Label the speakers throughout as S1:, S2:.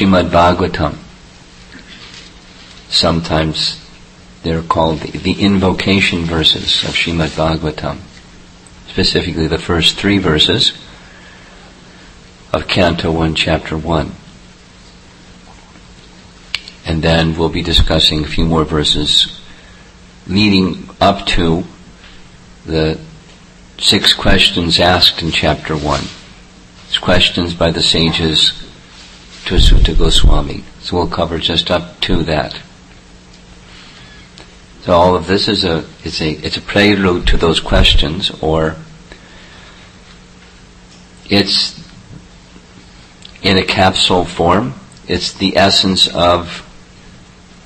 S1: Srimad Bhagavatam. Sometimes they're called the invocation verses of Srimad Bhagavatam, specifically the first 3 verses of Canto 1, Chapter 1. And then we'll be discussing a few more verses leading up to the 6 questions asked in Chapter 1. It's questions by the sages to Sutta Goswami. So we'll cover just up to that. So all of this is a prelude to those questions, or it's in a capsule form. It's the essence of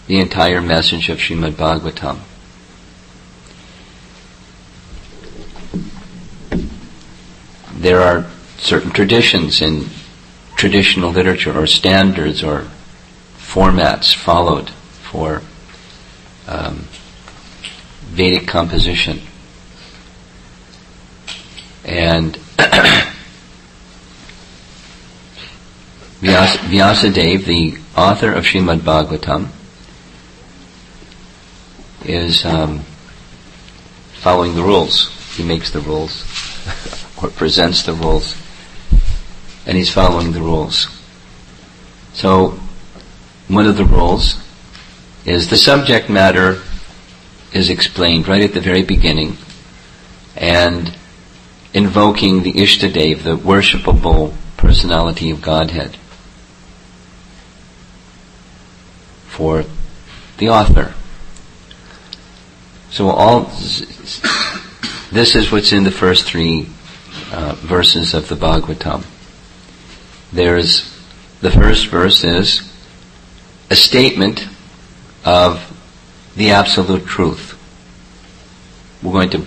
S1: the entire message of Srimad Bhagavatam. There are certain traditions in traditional literature, or standards, or formats followed for Vedic composition. And Vyasadeva, the author of Srimad Bhagavatam, is following the rules. He makes the rules, or presents the rules, and he's following the rules. So, one of the rules is the subject matter is explained right at the very beginning, and invoking the Ishtadev, the worshipable personality of Godhead, for the author. So this is what's in the first 3 verses of the Bhagavatam. The first verse is a statement of the absolute truth. We're going to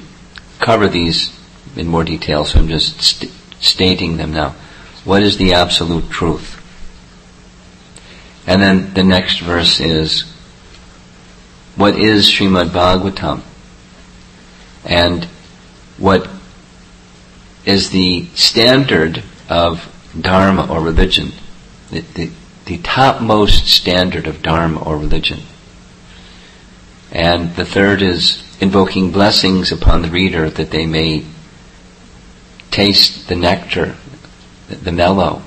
S1: cover these in more detail, so I'm just stating them now. What is the absolute truth? And then the next verse is, what is Srimad Bhagavatam? And what is the standard of Dharma or religion? The topmost standard of Dharma or religion. And the third is invoking blessings upon the reader that they may taste the nectar, the mellow,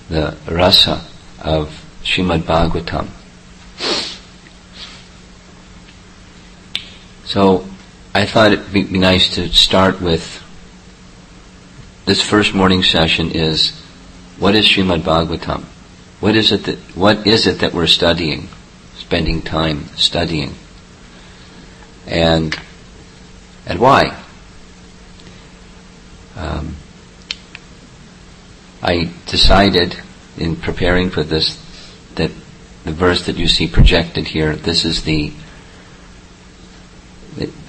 S1: the rasa of Srimad Bhagavatam. So I thought it'd be nice to start with this first morning session is, what is Srimad Bhagavatam? What is it that we're studying, spending time studying? And why? I decided in preparing for this that the verse that you see projected here, this is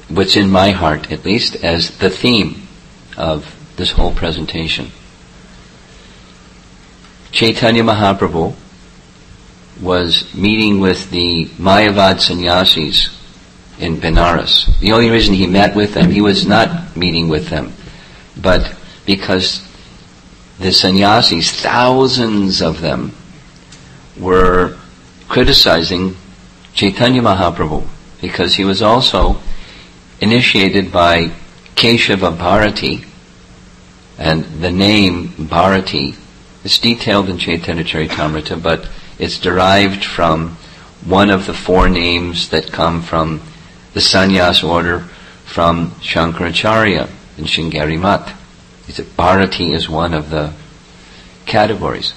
S1: what's in my heart, at least, as the theme of this whole presentation. Chaitanya Mahaprabhu was meeting with the Mayavad sannyasis in Benares. The only reason he met with them, he was not meeting with them, but because the sannyasis, thousands of them, were criticizing Chaitanya Mahaprabhu, because he was also initiated by Keshava Bharati, and the name Bharati is detailed in Chaitanya Charitamrita, but it's derived from one of the 4 names that come from the sannyas order from Shankaracharya in Shringeri Math. Bharati is one of the categories.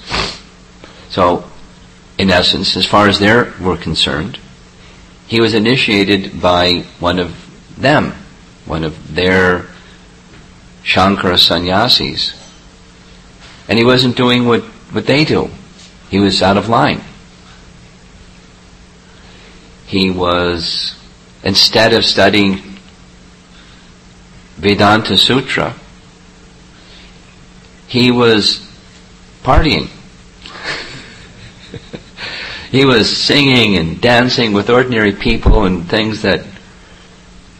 S1: So, in essence, as far as they were concerned, he was initiated by one of them, one of their Shankara sannyasis. And he wasn't doing what they do. He was out of line. He was, instead of studying Vedanta Sutra, he was partying. He was singing and dancing with ordinary people and things that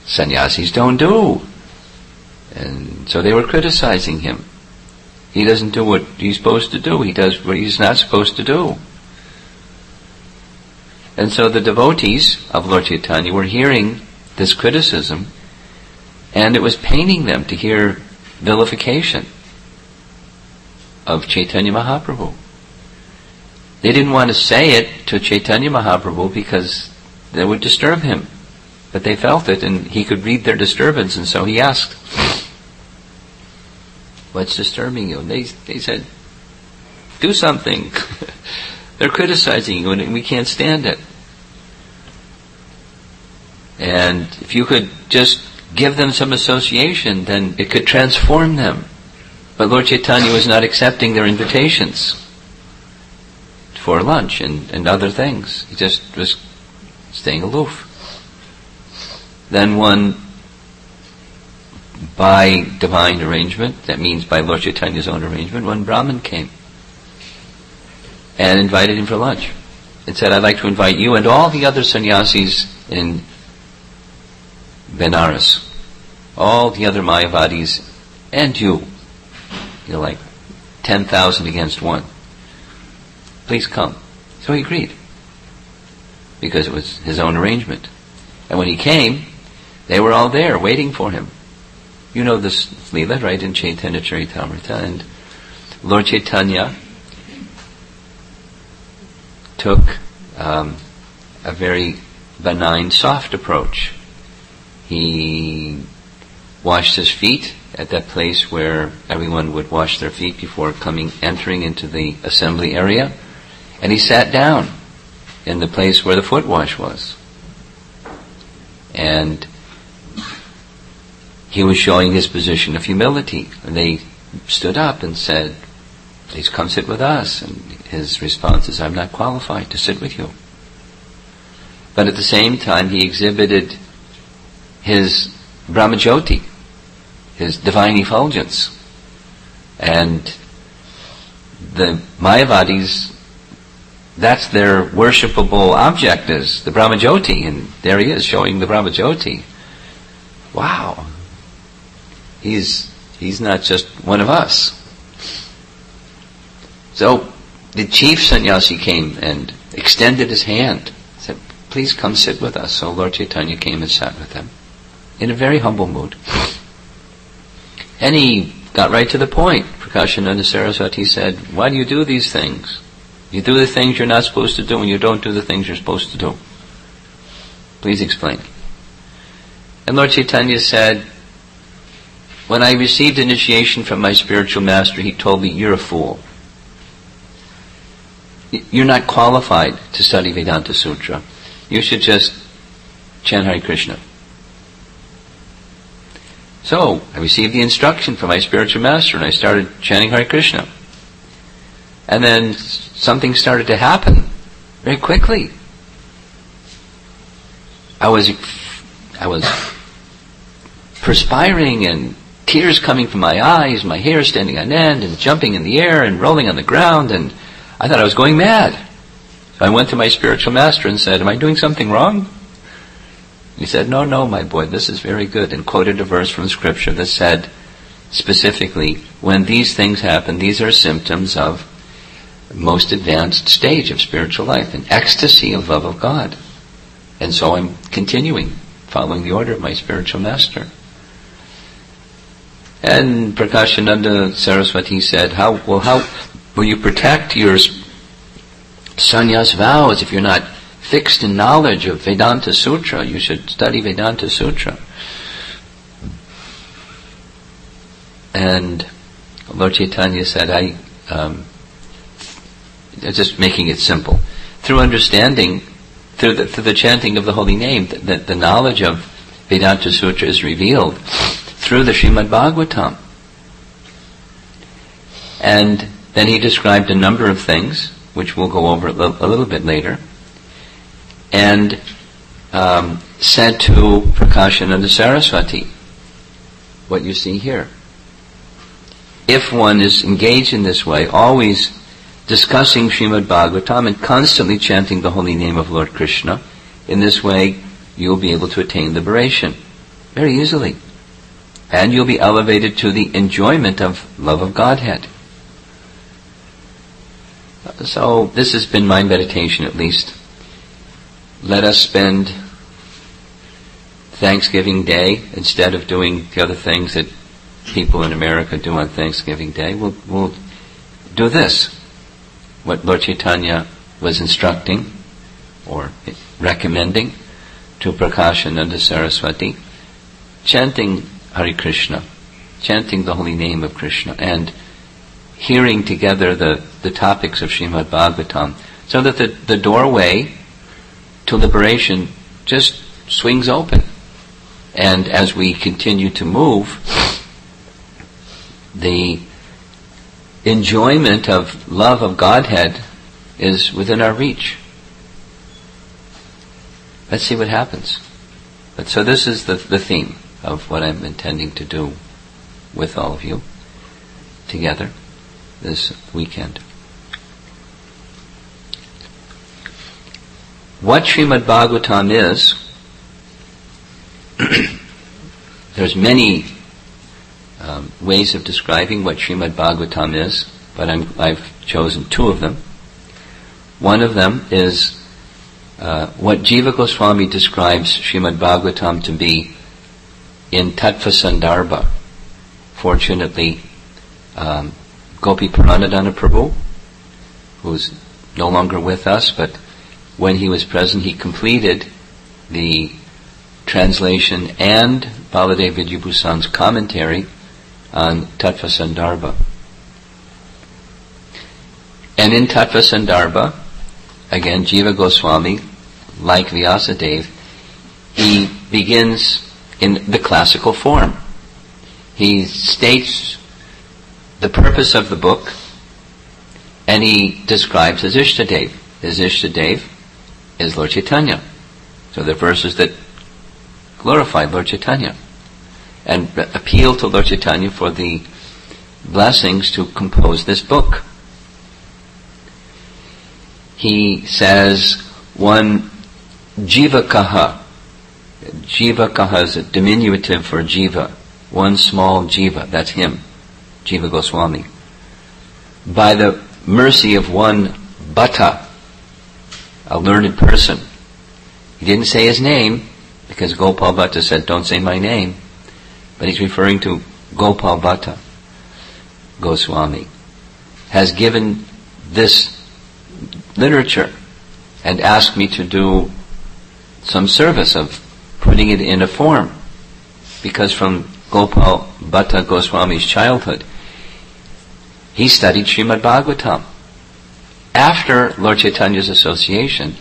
S1: sannyasis don't do. And so they were criticizing him. He doesn't do what he's supposed to do. He does what he's not supposed to do. And so the devotees of Lord Chaitanya were hearing this criticism, and it was paining them to hear vilification of Chaitanya Mahaprabhu. They didn't want to say it to Chaitanya Mahaprabhu because that would disturb him. But they felt it, and he could read their disturbance, and so he asked, "What's disturbing you?" And they said, "Do something." They're criticizing you, and we can't stand it. And if you could just give them some association, then it could transform them. But Lord Chaitanya was not accepting their invitations for lunch and other things. He just was staying aloof. Then one, by divine arrangement, that means by Lord Chaitanya's own arrangement, one Brahmin came and invited him for lunch. And said, "I'd like to invite you and all the other sannyasis in Benares, all the other Mayavadis, and you. You're like 10,000 against one. Please come." So he agreed, because it was his own arrangement. And when he came, they were all there waiting for him. You know this Leela, right, in Chaitanya Charitamrita. And Lord Chaitanya took a very benign, soft approach. He washed his feet at that place where everyone would wash their feet before entering into the assembly area. And he sat down in the place where the foot wash was. And he was showing his position of humility. And they stood up and said, "Please come sit with us." And his response is, "I'm not qualified to sit with you." But at the same time, he exhibited his Brahma-jyoti, his divine effulgence. And the Mayavadis, that's their worshipable object, is the Brahma-jyoti. And there he is, showing the Brahma-jyoti. Wow. He's not just one of us. So the chief sannyasi came and extended his hand, said, "Please come sit with us." So Lord Chaitanya came and sat with them in a very humble mood. And he got right to the point. Prakashananda Saraswati said, "Why do you do these things? You do the things you're not supposed to do, and you don't do the things you're supposed to do. Please explain." And Lord Chaitanya said, "When I received initiation from my spiritual master, he told me, 'You're a fool. You're not qualified to study Vedanta Sutra. You should just chant Hare Krishna.' So I received the instruction from my spiritual master, and I started chanting Hare Krishna. And then something started to happen very quickly. I was perspiring and tears coming from my eyes, my hair standing on end and jumping in the air and rolling on the ground, and I thought I was going mad. So I went to my spiritual master and said, "Am I doing something wrong?" He said, No, my boy, this is very good," and quoted a verse from Scripture that said specifically, when these things happen, these are symptoms of the most advanced stage of spiritual life, an ecstasy of love of God. And so I'm continuing, following the order of my spiritual master. And Prakashananda Saraswati said, how will you protect your sannyas vows if you're not fixed in knowledge of Vedanta Sutra? You should study Vedanta Sutra. And Lord Chaitanya said, just making it simple, through understanding, through the chanting of the holy name, that the knowledge of Vedanta Sutra is revealed through the Srimad Bhagavatam. And then he described a number of things, which we'll go over a little bit later, and said to Prakashananda Saraswati, what you see here. If one is engaged in this way, always discussing Srimad Bhagavatam and constantly chanting the holy name of Lord Krishna, in this way you'll be able to attain liberation very easily. And you'll be elevated to the enjoyment of love of Godhead. So this has been my meditation, at least, let us spend Thanksgiving Day instead of doing the other things that people in America do on Thanksgiving Day. We'll do this. What Lord Chaitanya was instructing or recommending to Prakashananda Saraswati, chanting Hare Krishna, chanting the holy name of Krishna, and hearing together the topics of Srimad Bhagavatam, so that the doorway to liberation just swings open. And as we continue to move, the enjoyment of love of Godhead is within our reach. Let's see what happens. But so this is the theme of what I'm intending to do with all of you together this weekend. What Srimad Bhagavatam is, there's many ways of describing what Srimad Bhagavatam is, but I've chosen two of them. One of them is what Jiva Goswami describes Srimad Bhagavatam to be in Tattva Sandarbha. Fortunately, Gopi Puranadana Prabhu, who's no longer with us, but when he was present, he completed the translation and Baladev Vidyabhusan's commentary on Tattva Sandarbha. And in Tattva Sandarbha, again, Jiva Goswami, like Vyasadeva, he begins in the classical form. He states the purpose of the book, and he describes his Ishtadev. His Ishtadev is Lord Chaitanya. So the verses that glorify Lord Chaitanya and appeal to Lord Chaitanya for the blessings to compose this book. He says one Jivakaha. Jivakaha is a diminutive for Jiva. One small Jiva, that's him, Jiva Goswami. By the mercy of one Bhatta, a learned person. He didn't say his name, because Gopal Bhatta said, don't say my name. But he's referring to Gopal Bhatta Goswami. Has given this literature and asked me to do some service of putting it in a form. Because from Gopal Bhatta Goswami's childhood, he studied Srimad Bhagavatam. After Lord Chaitanya's association,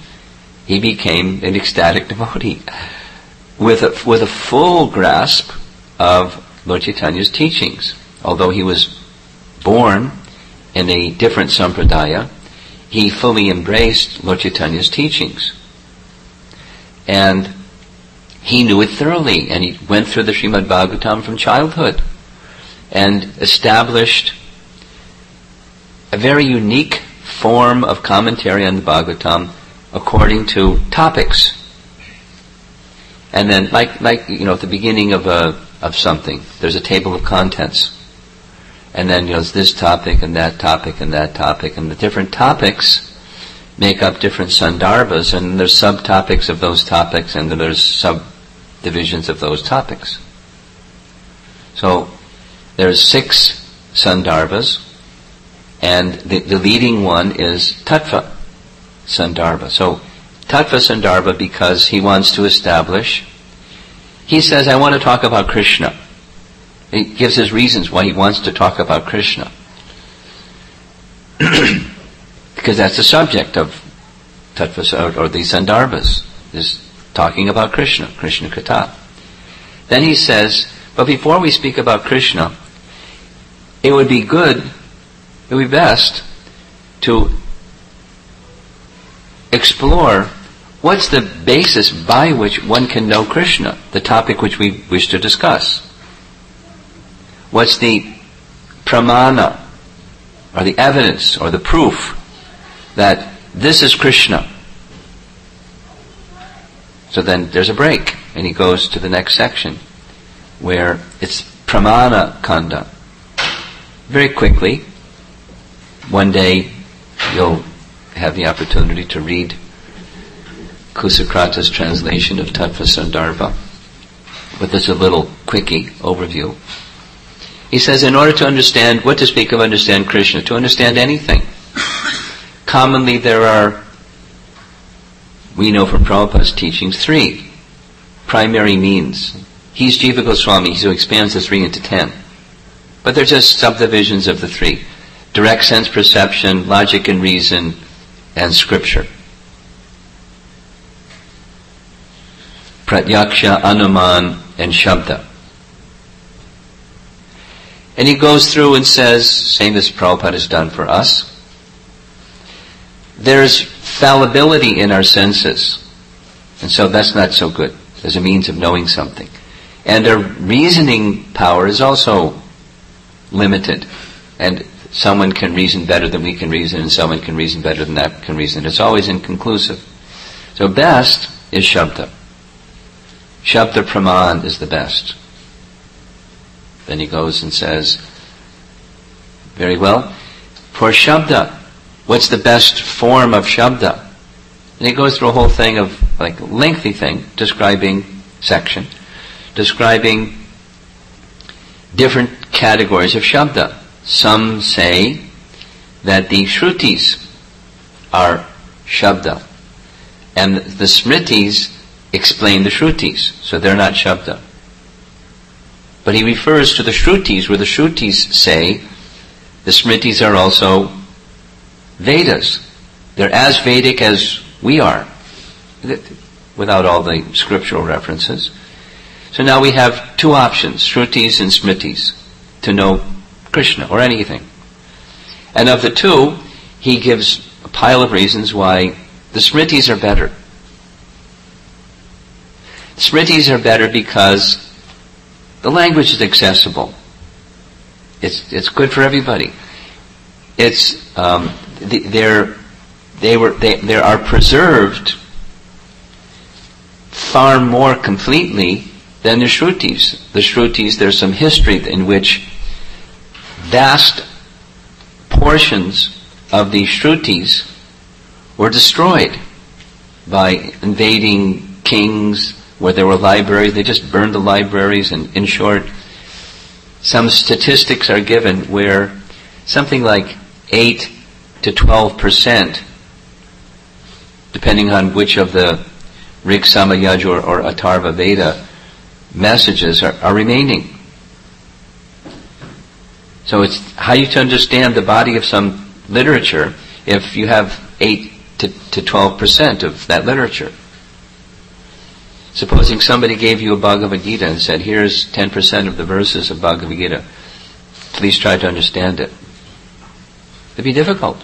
S1: he became an ecstatic devotee with a full grasp of Lord Chaitanya's teachings. Although he was born in a different sampradaya, he fully embraced Lord Chaitanya's teachings. And he knew it thoroughly, and he went through the Srimad Bhagavatam from childhood and established a very unique form of commentary on the Bhagavatam according to topics. And then, like at the beginning of something, there's a table of contents. And then there's this topic and that topic and that topic, and the different topics make up different sandarbhas, and there's subtopics of those topics, and then there's subdivisions of those topics. So there's 6 sandarbhas, and the leading one is Tattva Sandarbha. So Tattva Sandarbha, because he wants to establish, he says, I want to talk about Krishna. He gives his reasons why he wants to talk about Krishna. Because that's the subject of Tattva, or the Sandarbhas, is talking about Krishna, Krishna Katha. Then he says, but before we speak about Krishna, it would be best to explore what's the basis by which one can know Krishna, the topic which we wish to discuss. What's the pramana, or the evidence, or the proof that this is Krishna? So then there's a break, and he goes to the next section, where it's pramana kanda. Very quickly, one day you'll have the opportunity to read Kusakrata's translation of Tattva Sandarbha. But there's a little quickie overview. He says, in order to understand, what to speak of understand Krishna, to understand anything, commonly there are, we know from Prabhupada's teachings, 3 primary means. He's Jiva Goswami, who expands the 3 into 10. But they're just subdivisions of the 3. Direct sense perception, logic and reason, and scripture. Pratyaksha, Anuman, and Shabda. And he goes through and says, same as Prabhupada has done for us, there's fallibility in our senses. And so that's not so good as a means of knowing something. And our reasoning power is also limited. And someone can reason better than we can reason, and someone can reason better than that can reason. It's always inconclusive. So best is Shabda. Shabda Praman is the best. Then he goes and says, very well, for Shabda, what's the best form of Shabda? And he goes through a whole thing of, like, a lengthy thing, describing section, describing different categories of Shabda. Some say that the Shrutis are Shabda, and the Smritis explain the Shrutis, so they're not Shabda. But he refers to the Shrutis, where the Shrutis say the Smritis are also Vedas. They're as Vedic as we are, without all the scriptural references. So now we have 2 options, Shrutis and Smritis, to know Krishna or anything. And of the 2, he gives a pile of reasons why the Smritis are better. Smritis are better because the language is accessible. It's good for everybody. It's they are preserved far more completely than the Shrutis. The Shrutis, there's some history in which vast portions of the Shrutis were destroyed by invading kings. Where there were libraries, they just burned the libraries, and in short, some statistics are given where something like 8 to 12%, depending on which of the Rig, Sama, Yajur, or Atharva Veda messages are remaining. So it's how you to understand the body of some literature if you have 8 to 12% of that literature. Supposing somebody gave you a Bhagavad Gita and said, here's 10% of the verses of Bhagavad Gita. Please try to understand it. It'd be difficult.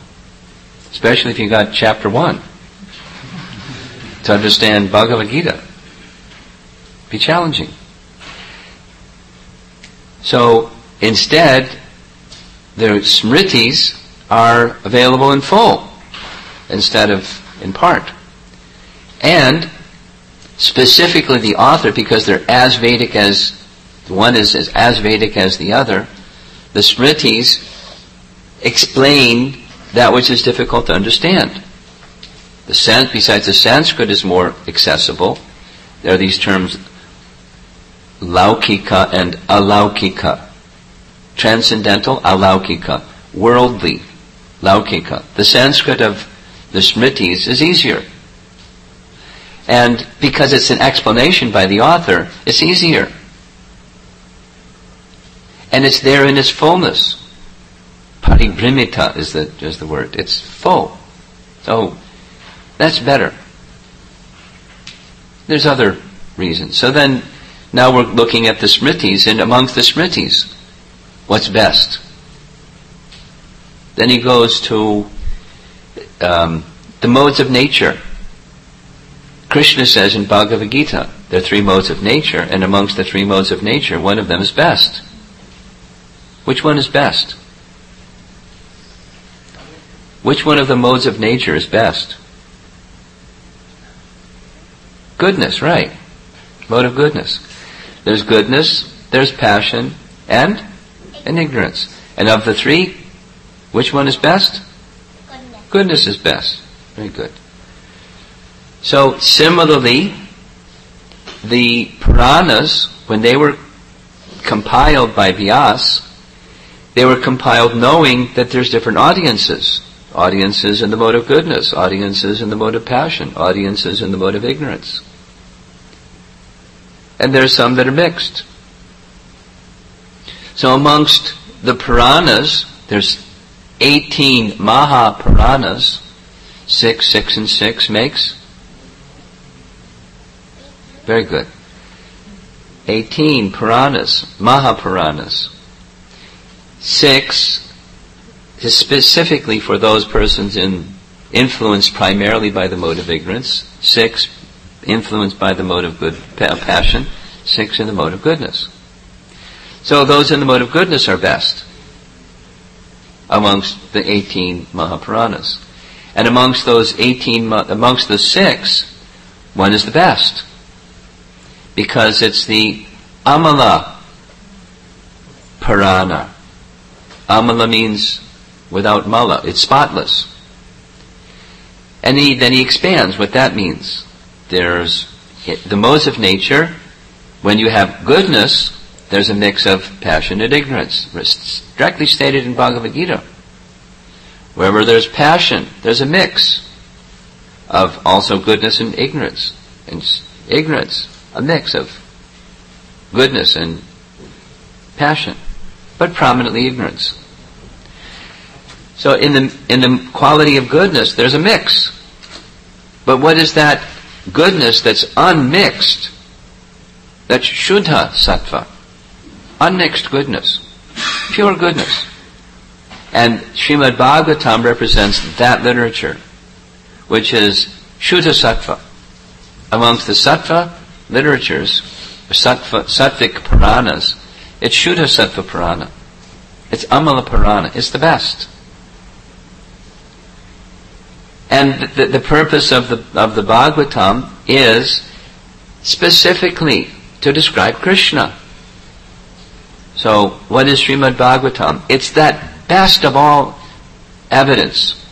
S1: Especially if you got chapter 1. To understand Bhagavad Gita. It'd be challenging. So, instead, the Smritis are available in full instead of in part. And specifically the author, because they're as Vedic as, one is as Vedic as the other, the Smritis explain that which is difficult to understand. Besides the Sanskrit is more accessible, there are these terms Laukika and Alaukika. Transcendental, Alaukika. Worldly, Laukika. The Sanskrit of the Smritis is easier. And because it's an explanation by the author, it's easier. And it's there in its fullness. Paribrimita is the word. It's full. So, that's better. There's other reasons. So then, now we're looking at the Smritis, and amongst the Smritis, what's best? Then he goes to the modes of nature. Krishna says in Bhagavad Gita, there are 3 modes of nature, and amongst the 3 modes of nature, one of them is best. Which one is best? Which one of the modes of nature is best? Goodness, right. Mode of goodness. There's goodness, there's passion, and ignorance. And of the 3, which one is best?
S2: Goodness.
S1: Goodness is best. Very good. So similarly, the Puranas, when they were compiled by Vyasa, they were compiled knowing that there's different audiences. Audiences in the mode of goodness, audiences in the mode of passion, audiences in the mode of ignorance. And there's some that are mixed. So amongst the Puranas, there's 18 Maha-Puranas. 6, 6, and 6 makes? Very good. 18 Puranas, Maha-Puranas. 6 is specifically for those persons influenced primarily by the mode of ignorance. 6 influenced by the mode of good passion. 6 in the mode of goodness. So those in the mode of goodness are best amongst the 18 Mahapuranas. And amongst those 18, amongst the 6, one is the best. Because it's the Amala Purana. Amala means without mala. It's spotless. And then he expands what that means. There's the modes of nature. When you have goodness, there's a mix of passion and ignorance. It's directly stated in Bhagavad Gita. Wherever there's passion, there's a mix of also goodness and ignorance. And ignorance, a mix of goodness and passion, but prominently ignorance. So in the quality of goodness, there's a mix. But what is that goodness that's unmixed? That's Shuddha Sattva. Unmixed goodness. Pure goodness. And Srimad Bhagavatam represents that literature, which is Shuddha Sattva. Amongst the Sattva literatures, Sattvic Puranas, it's Shuddha Sattva Purana. It's Amala Purana. It's the best. And the purpose of the Bhagavatam is specifically to describe Krishna. So, what is Srimad Bhagavatam? It's that best of all evidence.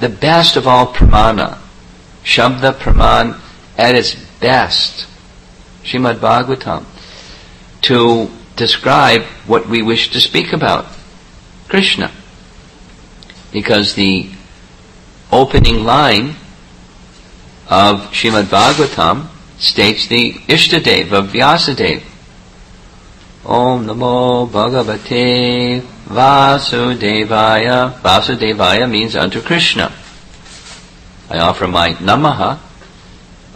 S1: The best of all pramana. Shabda Praman at its best. Srimad Bhagavatam. To describe what we wish to speak about. Krishna. Because the opening line of Srimad Bhagavatam states the Ishtadev of Vyasadeva. Om Namo Bhagavate Vasudevaya. Vasudevaya means unto Krishna. I offer my Namaha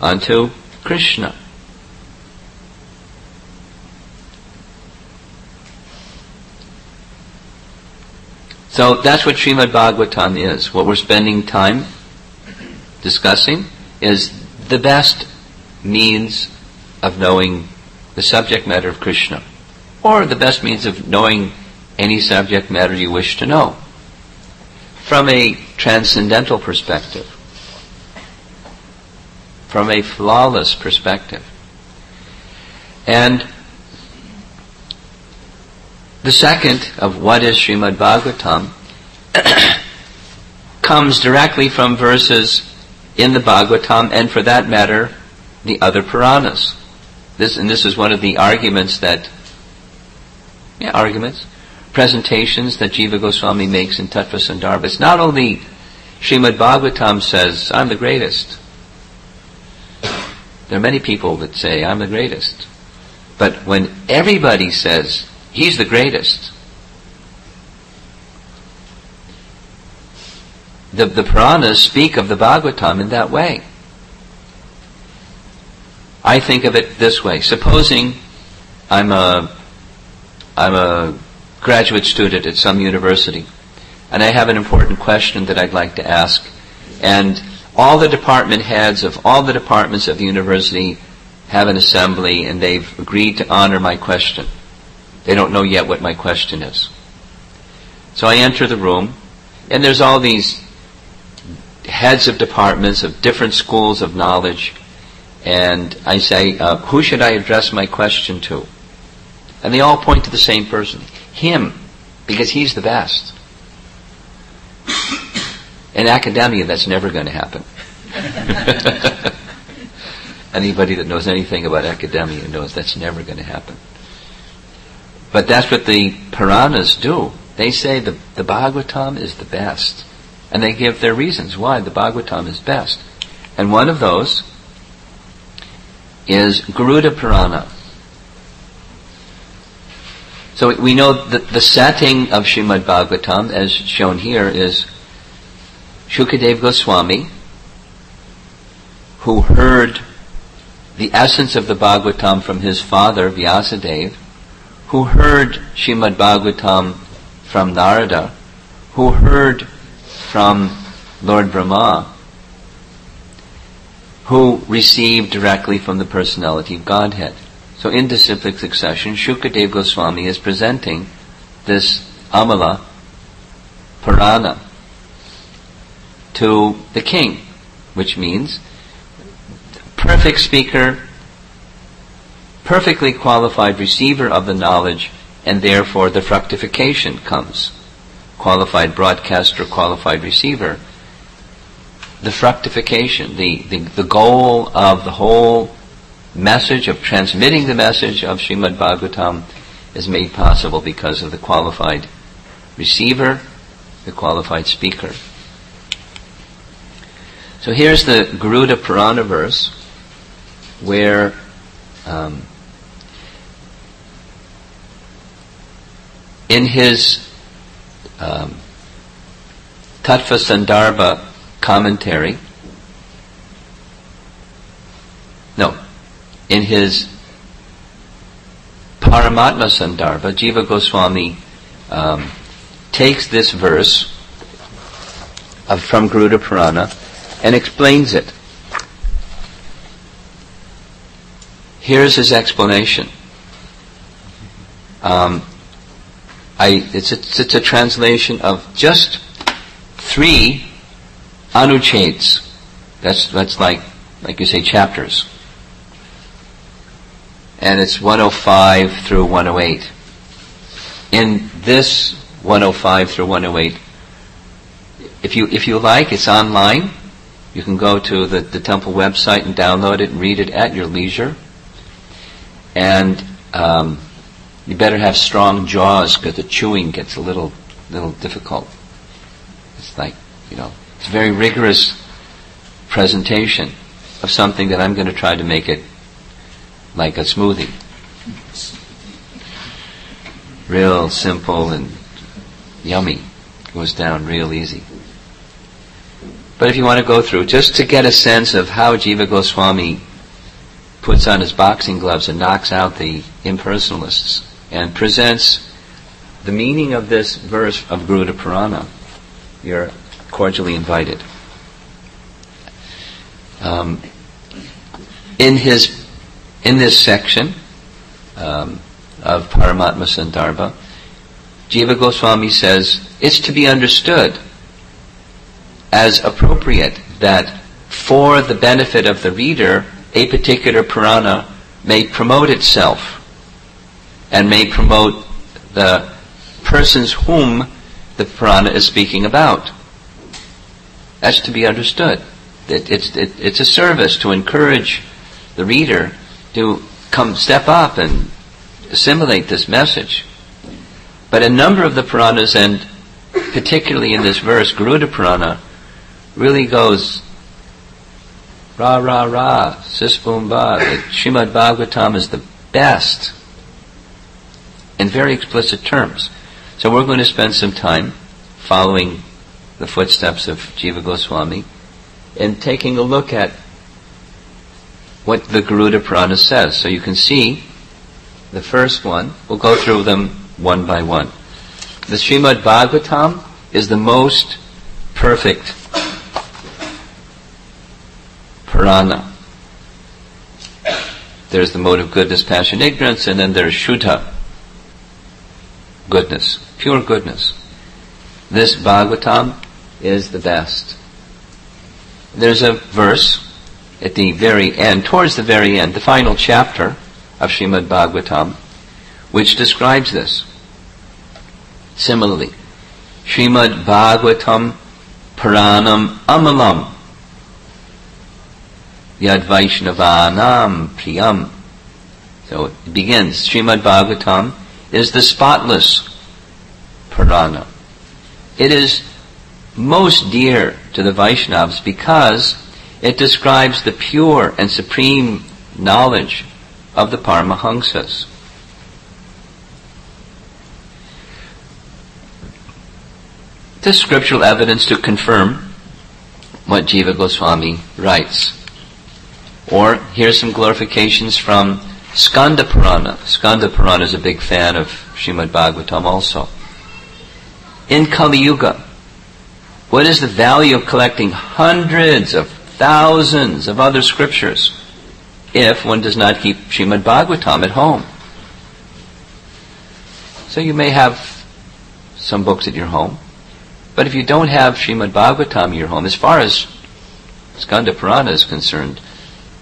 S1: unto Krishna. So that's what Srimad Bhagavatam is. What we're spending time discussing is the best means of knowing the subject matter of Krishna, or the best means of knowing any subject matter you wish to know from a transcendental perspective, from a flawless perspective. And the second of what is Srimad Bhagavatam comes directly from verses in the Bhagavatam, and for that matter, the other Puranas. This is one of the presentations that Jiva Goswami makes in Tattva Sandarbha. It's not only Srimad Bhagavatam says, I'm the greatest. There are many people that say, I'm the greatest. But when everybody says, he's the greatest, the Puranas speak of the Bhagavatam in that way. I think of it this way. Supposing I'm a graduate student at some university, and I have an important question that I'd like to ask, and all the department heads of all the departments of the university have an assembly, and they've agreed to honor my question. They don't know yet what my question is. So I enter the room, and there's all these heads of departments of different schools of knowledge, and I say, who should I address my question to? And they all point to the same person. Him, because he's the best. In academia, that's never going to happen. Anybody that knows anything about academia knows that's never going to happen. But that's what the Puranas do. They say the Bhagavatam is the best. And they give their reasons why the Bhagavatam is best. And one of those is Garuda Purana. So we know that the setting of Srimad Bhagavatam, as shown here, is Shukadeva Goswami, who heard the essence of the Bhagavatam from his father, Vyasadeva, who heard Srimad Bhagavatam from Narada, who heard from Lord Brahma, who received directly from the personality of Godhead. So in disciplic succession, Shukadeva Goswami is presenting this Amala Purana to the king, which means perfect speaker, perfectly qualified receiver of the knowledge, and therefore the fructification comes. Qualified broadcaster, qualified receiver. The fructification, the goal of the whole message, of transmitting the message of Srimad Bhagavatam, is made possible because of the qualified receiver, the qualified speaker. So here's the Garuda Purana verse, where in his Tattva Sandarbha commentary, in his Paramatma Sandarbha, Jiva Goswami takes this verse from Garuda Purana and explains it. Here's his explanation. It's a translation of just 3 anuchets. That's like you say, chapters. And it's 105 through 108. In this 105 through 108, if you like, it's online. You can go to the temple website and download it and read it at your leisure. And you better have strong jaws, because the chewing gets a little difficult. It's like, it's a very rigorous presentation of something that I'm going to try to make it like a smoothie. Real simple and yummy. Goes down real easy. But if you want to go through, just to get a sense of how Jiva Goswami puts on his boxing gloves and knocks out the impersonalists and presents the meaning of this verse of Garuda Purana, you're cordially invited. In this section of Paramatma Sandarbha, Jiva Goswami says it's to be understood as appropriate that for the benefit of the reader, a particular Purana may promote itself and may promote the persons whom the Purana is speaking about. That's to be understood. It's a service to encourage the reader to step up and assimilate this message. But a number of the Puranas, and particularly in this verse, Garuda Purana, really goes rah, rah, rah, sis boom ba, that Srimad Bhagavatam is the best in very explicit terms. So we're going to spend some time following the footsteps of Jiva Goswami and taking a look at what the Garuda Purana says. So you can see the first one. We'll go through them one by one. The Srimad Bhagavatam is the most perfect Purana. There's the mode of goodness, passion, ignorance, and then there's Shuddha, goodness, pure goodness. This Bhagavatam is the best. There's a verse at the very end, towards the very end, the final chapter of Srimad Bhagavatam, which describes this. Similarly, Srimad Bhagavatam Puranam Amalam Yad Vaishnavanam Priyam. So it begins, Srimad Bhagavatam is the spotless Purana. It is most dear to the Vaishnavas because it describes the pure and supreme knowledge of the Paramahamsas. This scriptural evidence to confirm what Jiva Goswami writes. Or here's some glorifications from Skanda Purana. Skanda Purana is a big fan of Srimad Bhagavatam also. In Kali Yuga, what is the value of collecting hundreds of thousands of other scriptures if one does not keep Srimad Bhagavatam at home? So you may have some books at your home, but if you don't have Srimad Bhagavatam in your home, as far as Skanda Purana is concerned,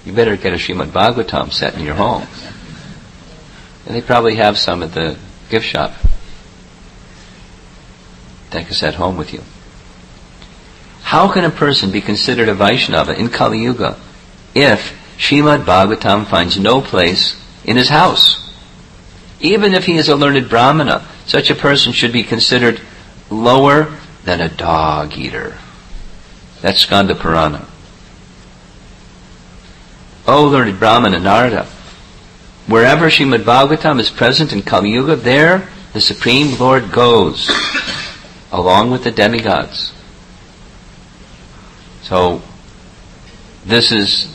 S1: you better get a Srimad Bhagavatam set in your home. And they probably have some at the gift shop. Take a set home with you. How can a person be considered a Vaishnava in Kali Yuga if Srimad Bhagavatam finds no place in his house? Even if he is a learned Brahmana, such a person should be considered lower than a dog eater. That's Skanda Purana. O learned Brahmana Narada, wherever Srimad Bhagavatam is present in Kali Yuga, there the Supreme Lord goes, along with the demigods. So, this is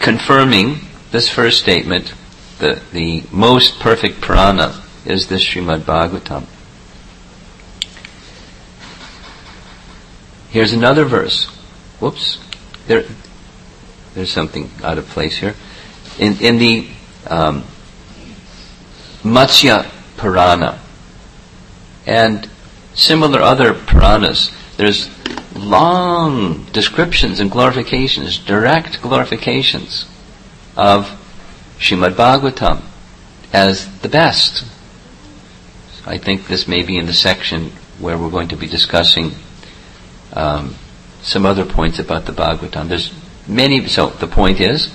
S1: confirming this first statement, the most perfect Purana is this Srimad Bhagavatam. Here's another verse. Whoops. There's something out of place here. In the Matsya Purana and similar other Puranas, there's long descriptions and glorifications, direct glorifications of Srimad Bhagavatam as the best. I think this may be in the section where we're going to be discussing some other points about the Bhagavatam. There's many, so the point is,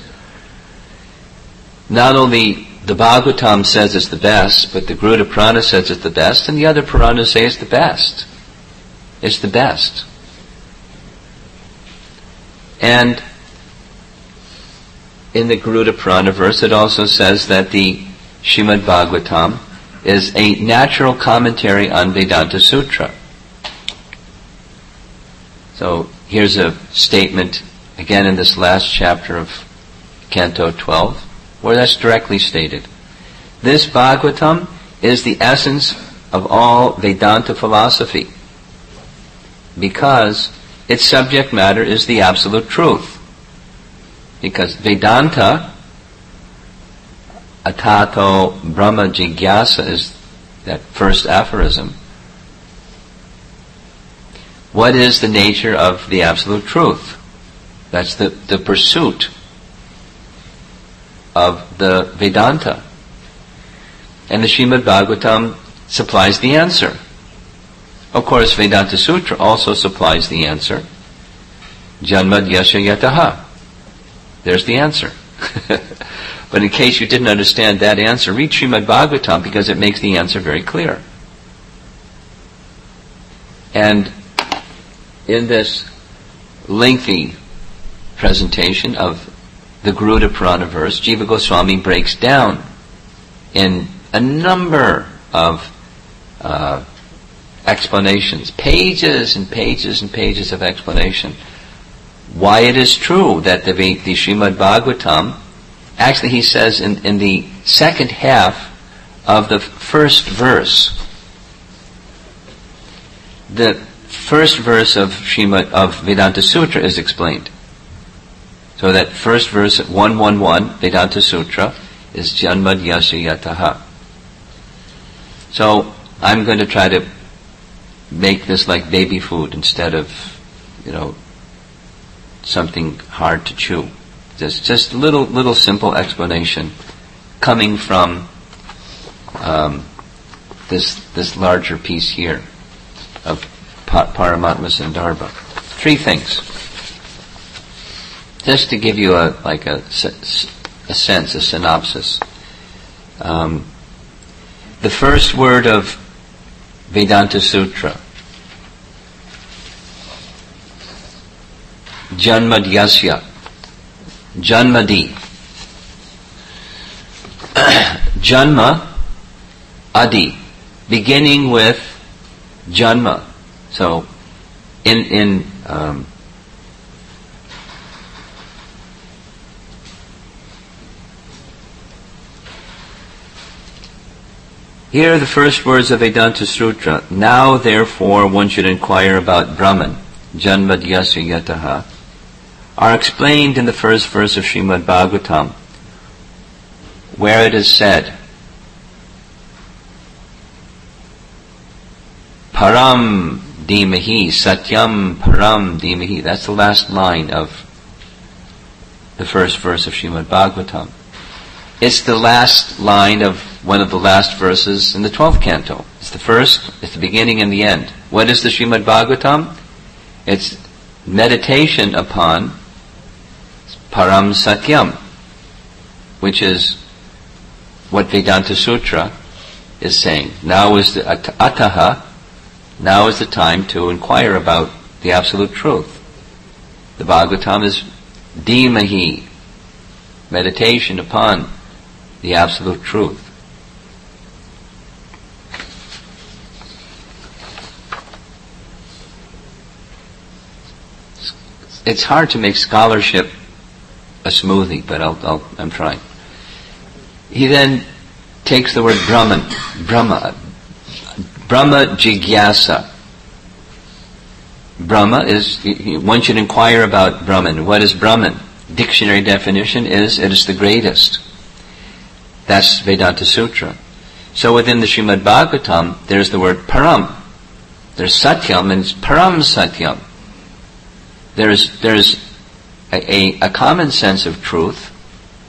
S1: not only the Bhagavatam says it's the best, but the Garuda Purana says it's the best, and the other Puranas say it's the best. It's the best. And in the Garuda Purana verse, it also says that the Srimad Bhagavatam is a natural commentary on Vedanta Sutra. So here's a statement, again in this last chapter of Canto 12, where that's directly stated. This Bhagavatam is the essence of all Vedanta philosophy, because its subject matter is the absolute truth. Because Vedanta, atato Brahma jigyasa, is that first aphorism. What is the nature of the absolute truth? That's the pursuit of the Vedanta. And the Srimad Bhagavatam supplies the answer. Of course, Vedanta Sutra also supplies the answer. Janmad yasya yataha. There's the answer. But in case you didn't understand that answer, read Srimad Bhagavatam because it makes the answer very clear. And in this lengthy presentation of the Garuda Purana verse, Jiva Goswami breaks down in a number of explanations, pages and pages and pages of explanation, why it is true that the Srimad Bhagavatam, actually he says in the second half of the first verse, the first verse of Vedanta Sutra is explained. So that first verse at 111, Vedanta Sutra, is Janmad Yasya Yataha. So I'm going to try to make this like baby food instead of, something hard to chew. Just little simple explanation coming from this larger piece here of Paramatma Sandarbha. Three things. Just to give you a sense, a synopsis. The first word of Vedanta Sutra, Janmadyasya, Janmadi. Janma, Adi, beginning with Janma. So, here are the first words of Vedanta Sutra. Now, therefore, one should inquire about Brahman, Janmadyasya Yataha, are explained in the first verse of Srimad Bhagavatam, where it is said, Param Dhimahi, Satyam Param Dhimahi. That's the last line of the first verse of Srimad Bhagavatam. It's the last line of one of the last verses in the 12th canto. It's the first, it's the beginning and the end. What is the Srimad Bhagavatam? It's meditation upon Param Satyam, which is what Vedanta Sutra is saying. Now is the ataha, now is the time to inquire about the absolute truth. The Bhagavatam is Dhimahi, meditation upon the absolute truth. It's hard to make scholarship a smoothie, but I'm trying. He then takes the word Brahman, Brahma Jigyasa. Brahma is, one should inquire about Brahman. What is Brahman? Dictionary definition is, it is the greatest. That's Vedanta Sutra. So within the Srimad Bhagavatam, there's the word Param. There's Satyam and it's Param Satyam. There's a common sense of truth,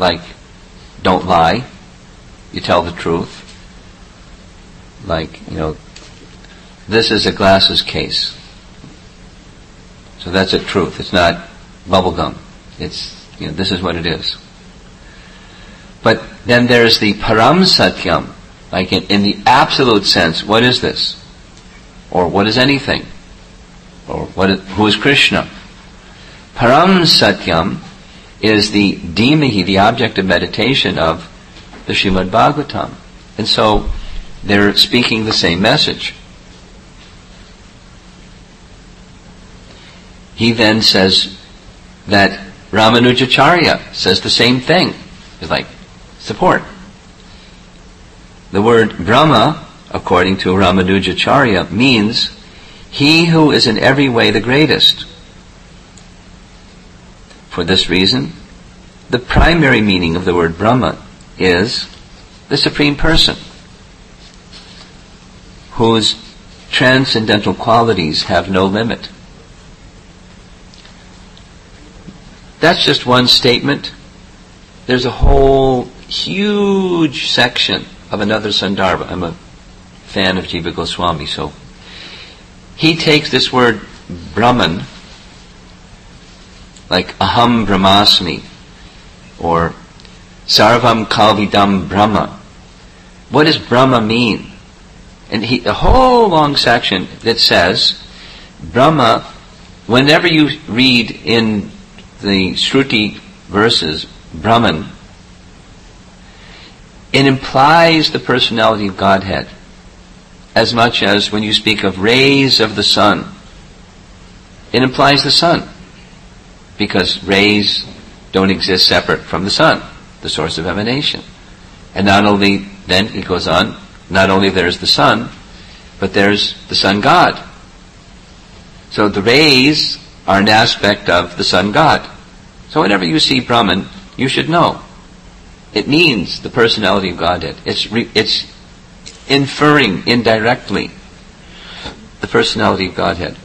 S1: like don't lie, you tell the truth. Like, this is a glasses case. So that's a truth. It's not bubblegum. It's, this is what it is. But then there's the Param Satyam, like in the absolute sense, what is this? Or what is anything? Or who is Krishna? Param Satyam is the Dhimahi, the object of meditation of the Srimad Bhagavatam. And so they're speaking the same message. He then says that Ramanujacharya says the same thing. It's like support. The word Brahma, according to Ramanujacharya, means he who is in every way the greatest. For this reason, the primary meaning of the word Brahma is the Supreme Person, whose transcendental qualities have no limit. That's just one statement. There's a whole huge section of another Sandarbha. I'm a fan of Jiva Goswami, so he takes this word Brahman, like Aham Brahmasmi, or Sarvam Kalvidam Brahma. What does Brahma mean? And a whole long section that says, Brahma, whenever you read in the Shruti verses, Brahman, it implies the personality of Godhead, as much as when you speak of rays of the sun, it implies the sun, because rays don't exist separate from the sun, the source of emanation. And not only, then he goes on, not only there's the sun, but there's the sun God. So the rays are an aspect of the sun God. So whenever you see Brahman, you should know it means the personality of Godhead. It's inferring indirectly the personality of Godhead.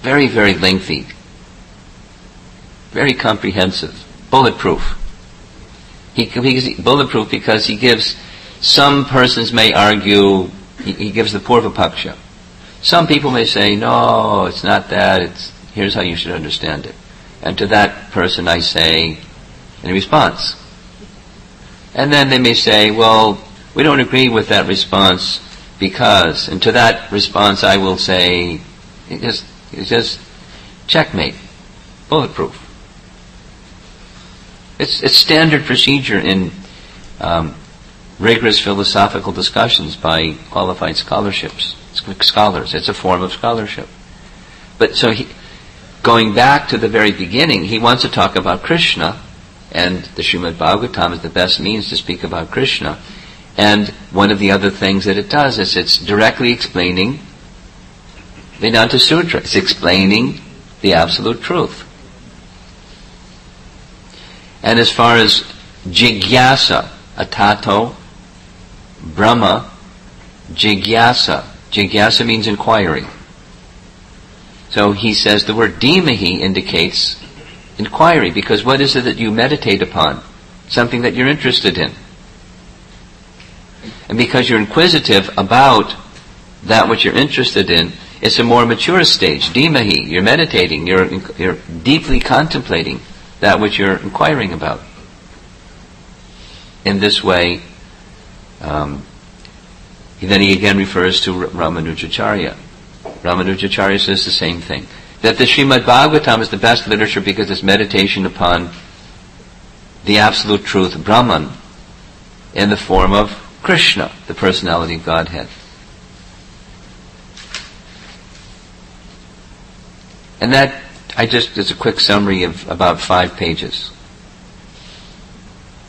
S1: Very, very lengthy, very comprehensive, bulletproof. He's bulletproof because he gives, some persons may argue, he gives the Purva-paksha. Some people may say, no, it's not that, here's how you should understand it. And to that person I say in response. And then they may say, well, we don't agree with that response because, and to that response I will say, it's just checkmate, bulletproof. It's standard procedure in rigorous philosophical discussions by qualified scholars. It's a form of scholarship. But so going back to the very beginning, he wants to talk about Krishna, and the Srimad Bhagavatam is the best means to speak about Krishna. And one of the other things that it does is it's directly explaining Vedanta Sutra. It's explaining the absolute truth. And as far as jigyasa, atato, Brahma, jigyasa. Jigyasa means inquiry. So he says the word dhimahi indicates inquiry, because what is it that you meditate upon? Something that you're interested in. And because you're inquisitive about that which you're interested in, it's a more mature stage. Dhimahi, you're meditating, you're deeply contemplating that which you're inquiring about. In this way, then he again refers to Ramanujacharya. Ramanujacharya says the same thing. That the Srimad Bhagavatam is the best literature because it's meditation upon the absolute truth, Brahman, in the form of Krishna, the personality of Godhead. And that, it's a quick summary of about 5 pages.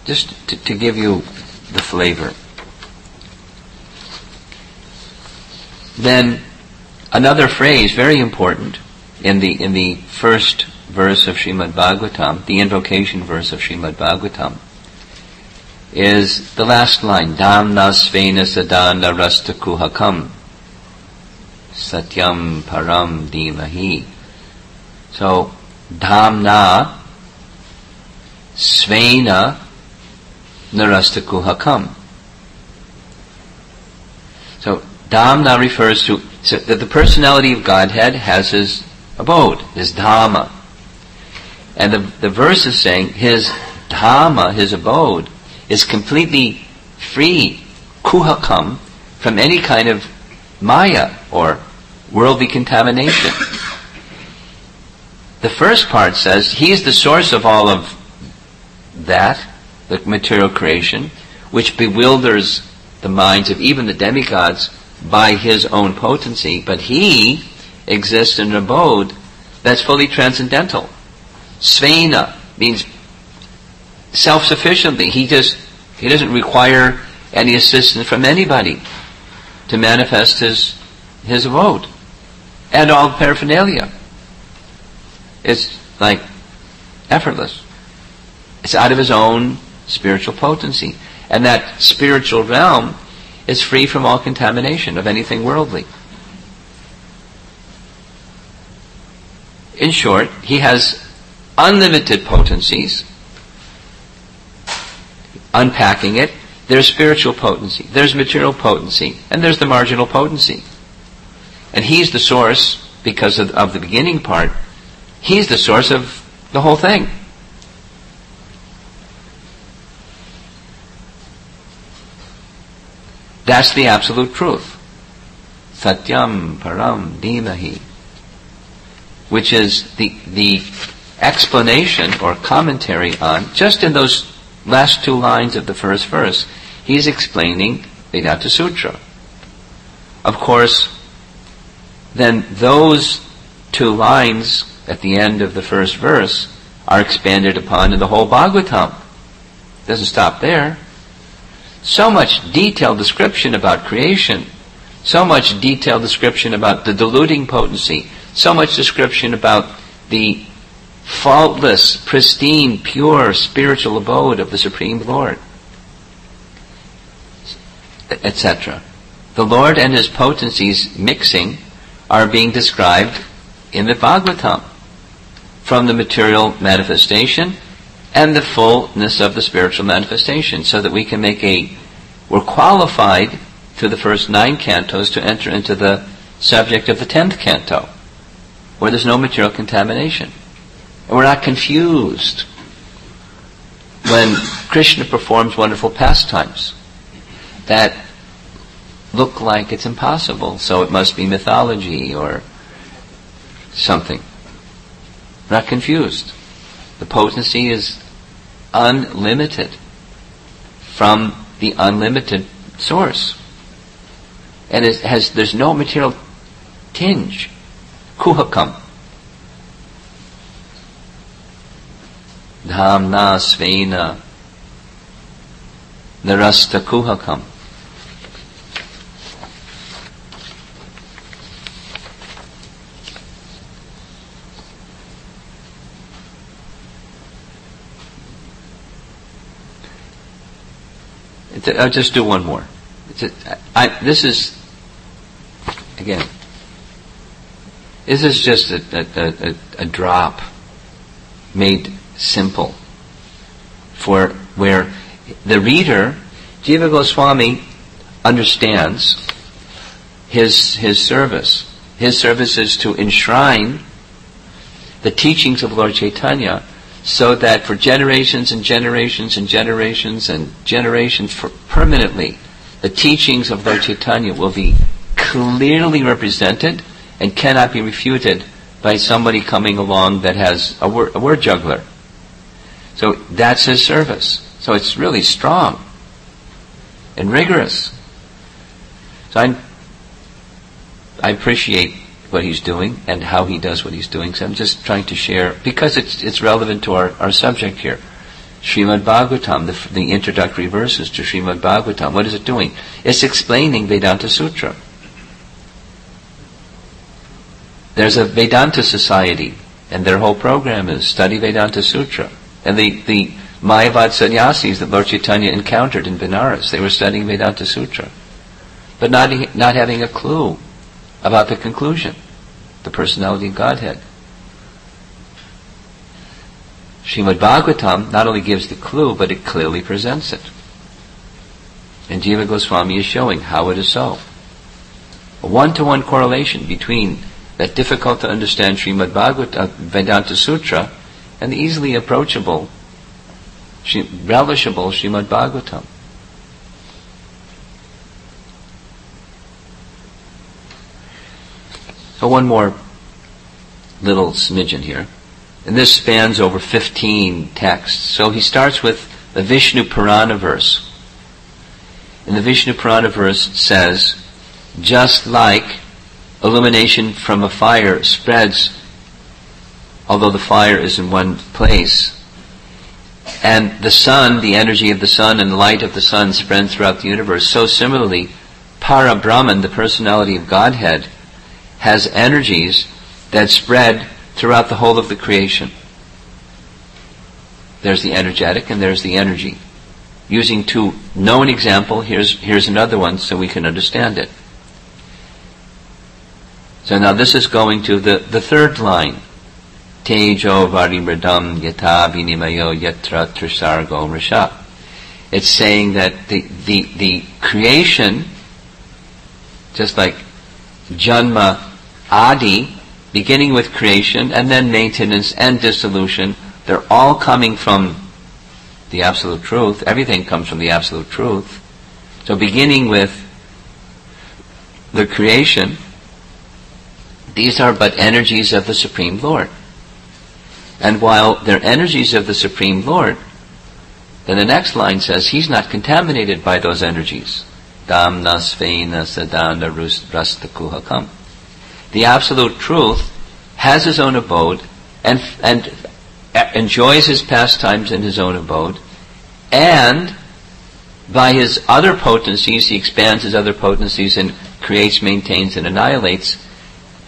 S1: Just to give you the flavor. Then, another phrase, very important, in the first verse of Srimad Bhagavatam, the invocation verse of Srimad Bhagavatam, is the last line, Dhamna svena sadana rastakuhakam satyam param dhimahi. So, Dhamna svena narastakuhakam. So, Dhamna refers to that the personality of Godhead has his abode, his Dhamma. And the verse is saying his Dhamma, his abode, is completely free, kuhakam, from any kind of maya or worldly contamination. The first part says he is the source of all of that, the material creation, which bewilders the minds of even the demigods by his own potency, but he exists in an abode that's fully transcendental. Svena means self-sufficiently. He doesn't require any assistance from anybody to manifest his abode and all paraphernalia. It's like effortless. It's out of his own spiritual potency. And that spiritual realm is free from all contamination of anything worldly. In short, he has unlimited potencies. Unpacking it, there's spiritual potency, there's material potency, and there's the marginal potency. And he's the source, because of the beginning part, he's the source of the whole thing. That's the absolute truth. Satyam param dhimahi. Which is the explanation or commentary on, just in those last 2 lines of the first verse, he's explaining Vedanta Sutra. Of course, then those 2 lines at the end of the first verse are expanded upon in the whole Bhagavatam. It doesn't stop there. So much detailed description about creation, so much detailed description about the deluding potency, so much description about the faultless, pristine, pure spiritual abode of the Supreme Lord, etc. The Lord and his potencies mixing are being described in the Bhagavatam, from the material manifestation and the fullness of the spiritual manifestation, so that we can we're qualified through the first 9 cantos to enter into the subject of the 10th canto, where there's no material contamination. And we're not confused when Krishna performs wonderful pastimes that look like it's impossible, so it must be mythology or something. We're not confused. The potency is unlimited from the unlimited source. And there's no material tinge. Kuhakam. Dhamna svena narasta kuhakam. I'll just do one more. This is just a drop made simple for where the reader, Jiva Goswami, understands his service. His service is to enshrine the teachings of Lord Chaitanya so that for generations and generations and generations and generations, permanently, the teachings of Lord Chaitanya will be clearly represented and cannot be refuted by somebody coming along that has a word juggler. So that's his service. So it's really strong and rigorous. So I appreciate what he's doing and how he does what he's doing. So I'm just trying to share, because it's relevant to our subject here. Srimad Bhagavatam, the introductory verses to Srimad Bhagavatam, what is it doing? It's explaining Vedanta Sutra. There's a Vedanta society, and their whole program is study Vedanta Sutra. And the Mayavad sannyasis that Lord Chaitanya encountered in Benares, they were studying Vedanta Sutra, but not having a clue about the conclusion, the personality of Godhead. Srimad Bhagavatam not only gives the clue, but it clearly presents it. And Jiva Goswami is showing how it is so. A one-to-one correlation between that difficult to understand Srimad Bhagavatam, Vedanta Sutra, and the easily approachable, relishable Srimad Bhagavatam. So one more little smidgen here. And this spans over 15 texts. So he starts with the Vishnu Purana verse. And the Vishnu Purana verse says, just like illumination from a fire spreads, although the fire is in one place, and the sun, the energy of the sun and the light of the sun spreads throughout the universe, so similarly, Para Brahman, the personality of Godhead, has energies that spread throughout the whole of the creation. There's the energetic and there's the energy. Using to know an example, here's another one so we can understand it. So now this is going to the third line. Tejo varimridam yata vinimayo yatra trisargo risha. It's saying that the creation, just like Janma Adi, beginning with creation and then maintenance and dissolution, they're all coming from the Absolute Truth. Everything comes from the Absolute Truth. So beginning with the creation, these are but energies of the Supreme Lord. And while they're energies of the Supreme Lord, then the next line says he's not contaminated by those energies. Damna svena sadana rasta kuhakam. The Absolute Truth has his own abode and enjoys his pastimes in his own abode, and by his other potencies, he expands his other potencies and creates, maintains, and annihilates,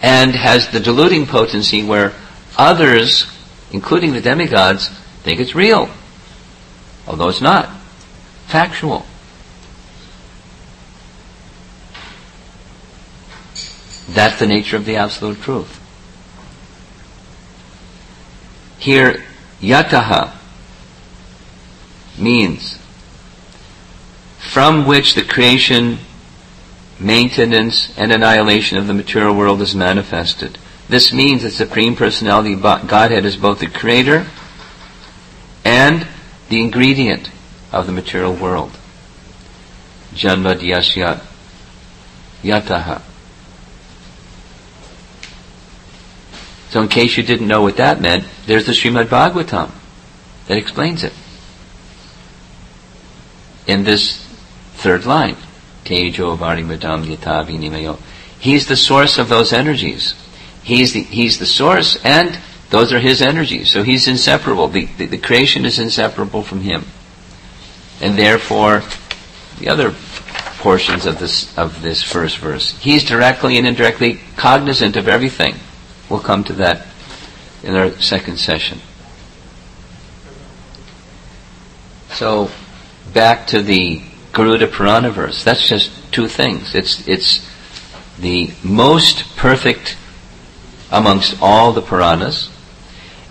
S1: and has the deluding potency where others, including the demigods, think it's real, although it's not. Factual. That's the nature of the Absolute Truth. Here, yataha means from which the creation, maintenance, and annihilation of the material world is manifested. This means the Supreme Personality of Godhead is both the creator and the ingredient of the material world. Janma Dhyasya Yataha. So in case you didn't know what that meant, there's the Srimad Bhagavatam that explains it. In this third line, Tejo Varimadam Yata Vinimayo. He's the source of those energies. He's the source, and those are his energies. So he's inseparable. The creation is inseparable from him. And therefore, the other portions of this first verse, he's directly and indirectly cognizant of everything. We'll come to that in our second session. So, back to the Garuda Purana verse. That's just two things. It's the most perfect amongst all the Puranas.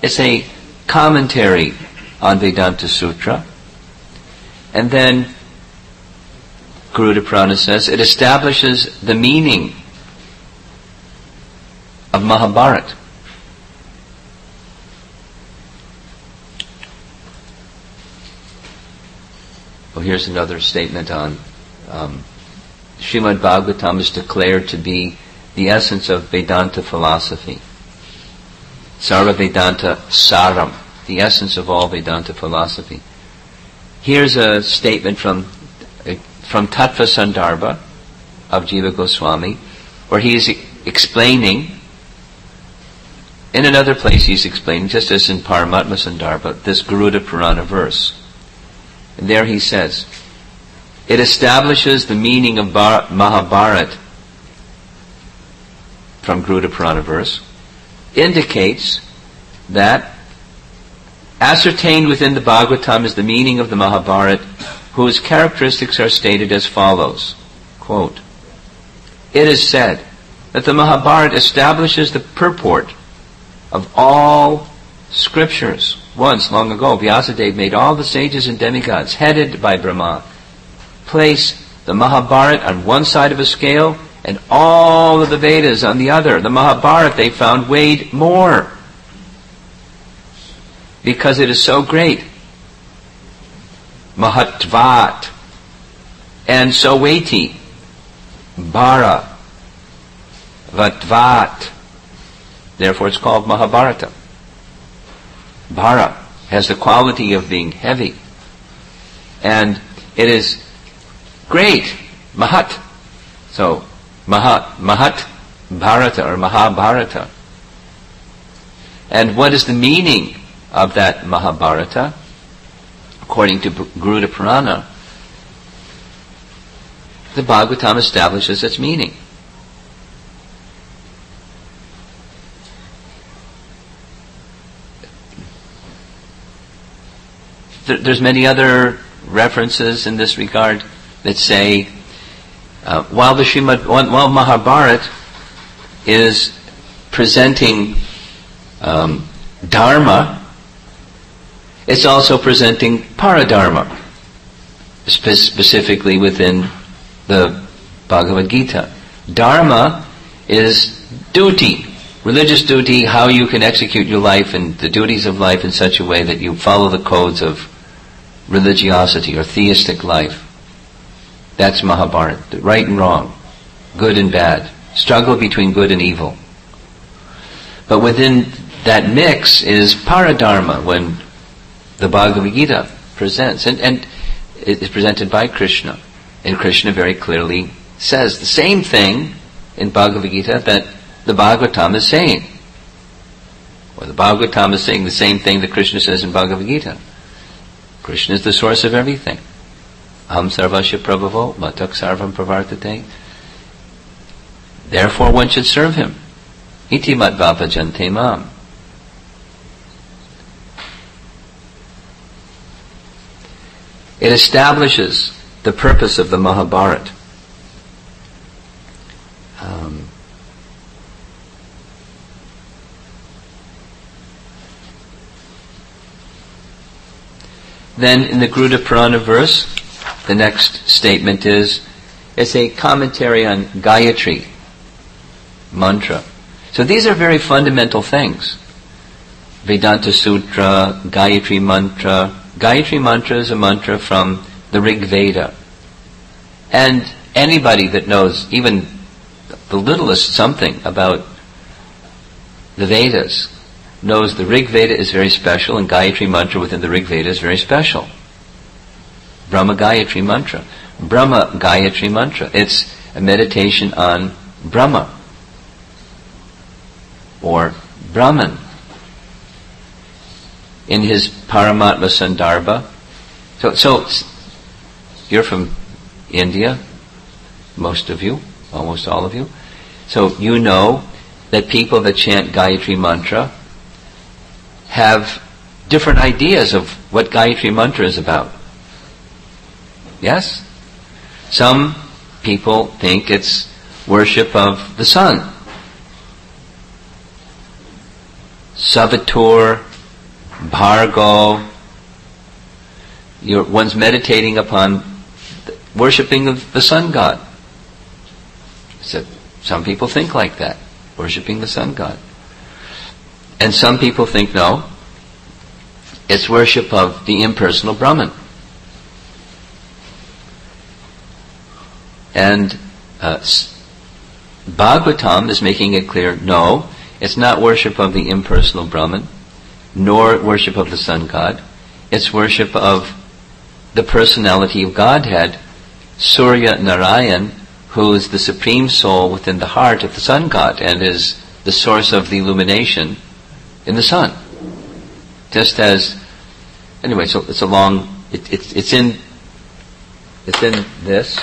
S1: It's a commentary on Vedanta Sutra. And then Garuda Purana says it establishes the meaning of Mahabharata. Well, here's another statement on Srimad Bhagavatam is declared to be the essence of Vedanta philosophy. Sarva Vedanta Saram, the essence of all Vedanta philosophy. Here's a statement from Tattva Sandarbha of Jiva Goswami, where he's explaining, in another place he's explaining, just as in Paramatma Sandarbha, this Garuda Purana verse. And there he says, it establishes the meaning of Mahabharata from Garuda Purana verse, indicates that ascertained within the Bhagavatam is the meaning of the Mahabharata, whose characteristics are stated as follows. Quote, it is said that the Mahabharata establishes the purport of all scriptures. Once, long ago, Vyasadeva made all the sages and demigods, headed by Brahma, place the Mahabharata on one side of a scale and all of the Vedas on the other. The Mahabharata, they found, weighed more because it is so great. Mahatvat, and so weighty. Bhara, Vatvat. Therefore it's called Mahabharata. Bhara has the quality of being heavy. And it is great. Mahat. So, Mahat Bharata or Mahabharata. And what is the meaning of that Mahabharata? According to Garuda Purana, the Bhagavatam establishes its meaning. There's many other references in this regard that say, while Mahabharata is presenting Dharma, it's also presenting Paradharma, specifically within the Bhagavad Gita. Dharma is duty, religious duty, how you can execute your life and the duties of life in such a way that you follow the codes of religiosity or theistic life. That's Mahabharata. Right and wrong, good and bad, struggle between good and evil. But within that mix is Paradharma, when the Bhagavad Gita presents, and it is presented by Krishna. And Krishna very clearly says the same thing in Bhagavad Gita that the Bhagavatam is saying. Or the Bhagavatam is saying the same thing that Krishna says in Bhagavad Gita. Krishna is the source of everything. Aham sarvasya prabhavo matak sarvam pravartate. Therefore one should serve him. Iti matvapa jante mam. It establishes the purpose of the Mahabharata. Then in the Garuda Purana verse, the next statement is, it's a commentary on Gayatri mantra. So these are very fundamental things. Vedanta Sutra, Gayatri Mantra. Gayatri Mantra is a mantra from the Rig Veda. And anybody that knows even the littlest something about the Vedas knows the Rig Veda is very special, and Gayatri Mantra within the Rig Veda is very special. Brahma-gayatri Mantra. Brahma-gayatri Mantra. It's a meditation on Brahma, or Brahman, in his Paramatma Sandarbha. So you're from India, most of you, almost all of you. So you know that people that chant Gayatri Mantra have different ideas of what Gayatri Mantra is about. Yes? Some people think it's worship of the sun. Savitur, Bhargo. One's meditating upon worshipping of the sun god. So some people think like that, worshipping the sun god. And some people think, no, it's worship of the impersonal Brahman. And Bhagavatam is making it clear, no, it's not worship of the impersonal Brahman, nor worship of the sun god. It's worship of the personality of Godhead, Surya Narayan, who is the supreme soul within the heart of the sun god and is the source of the illumination in the sun. Just as, anyway, so it's a long, it's in this.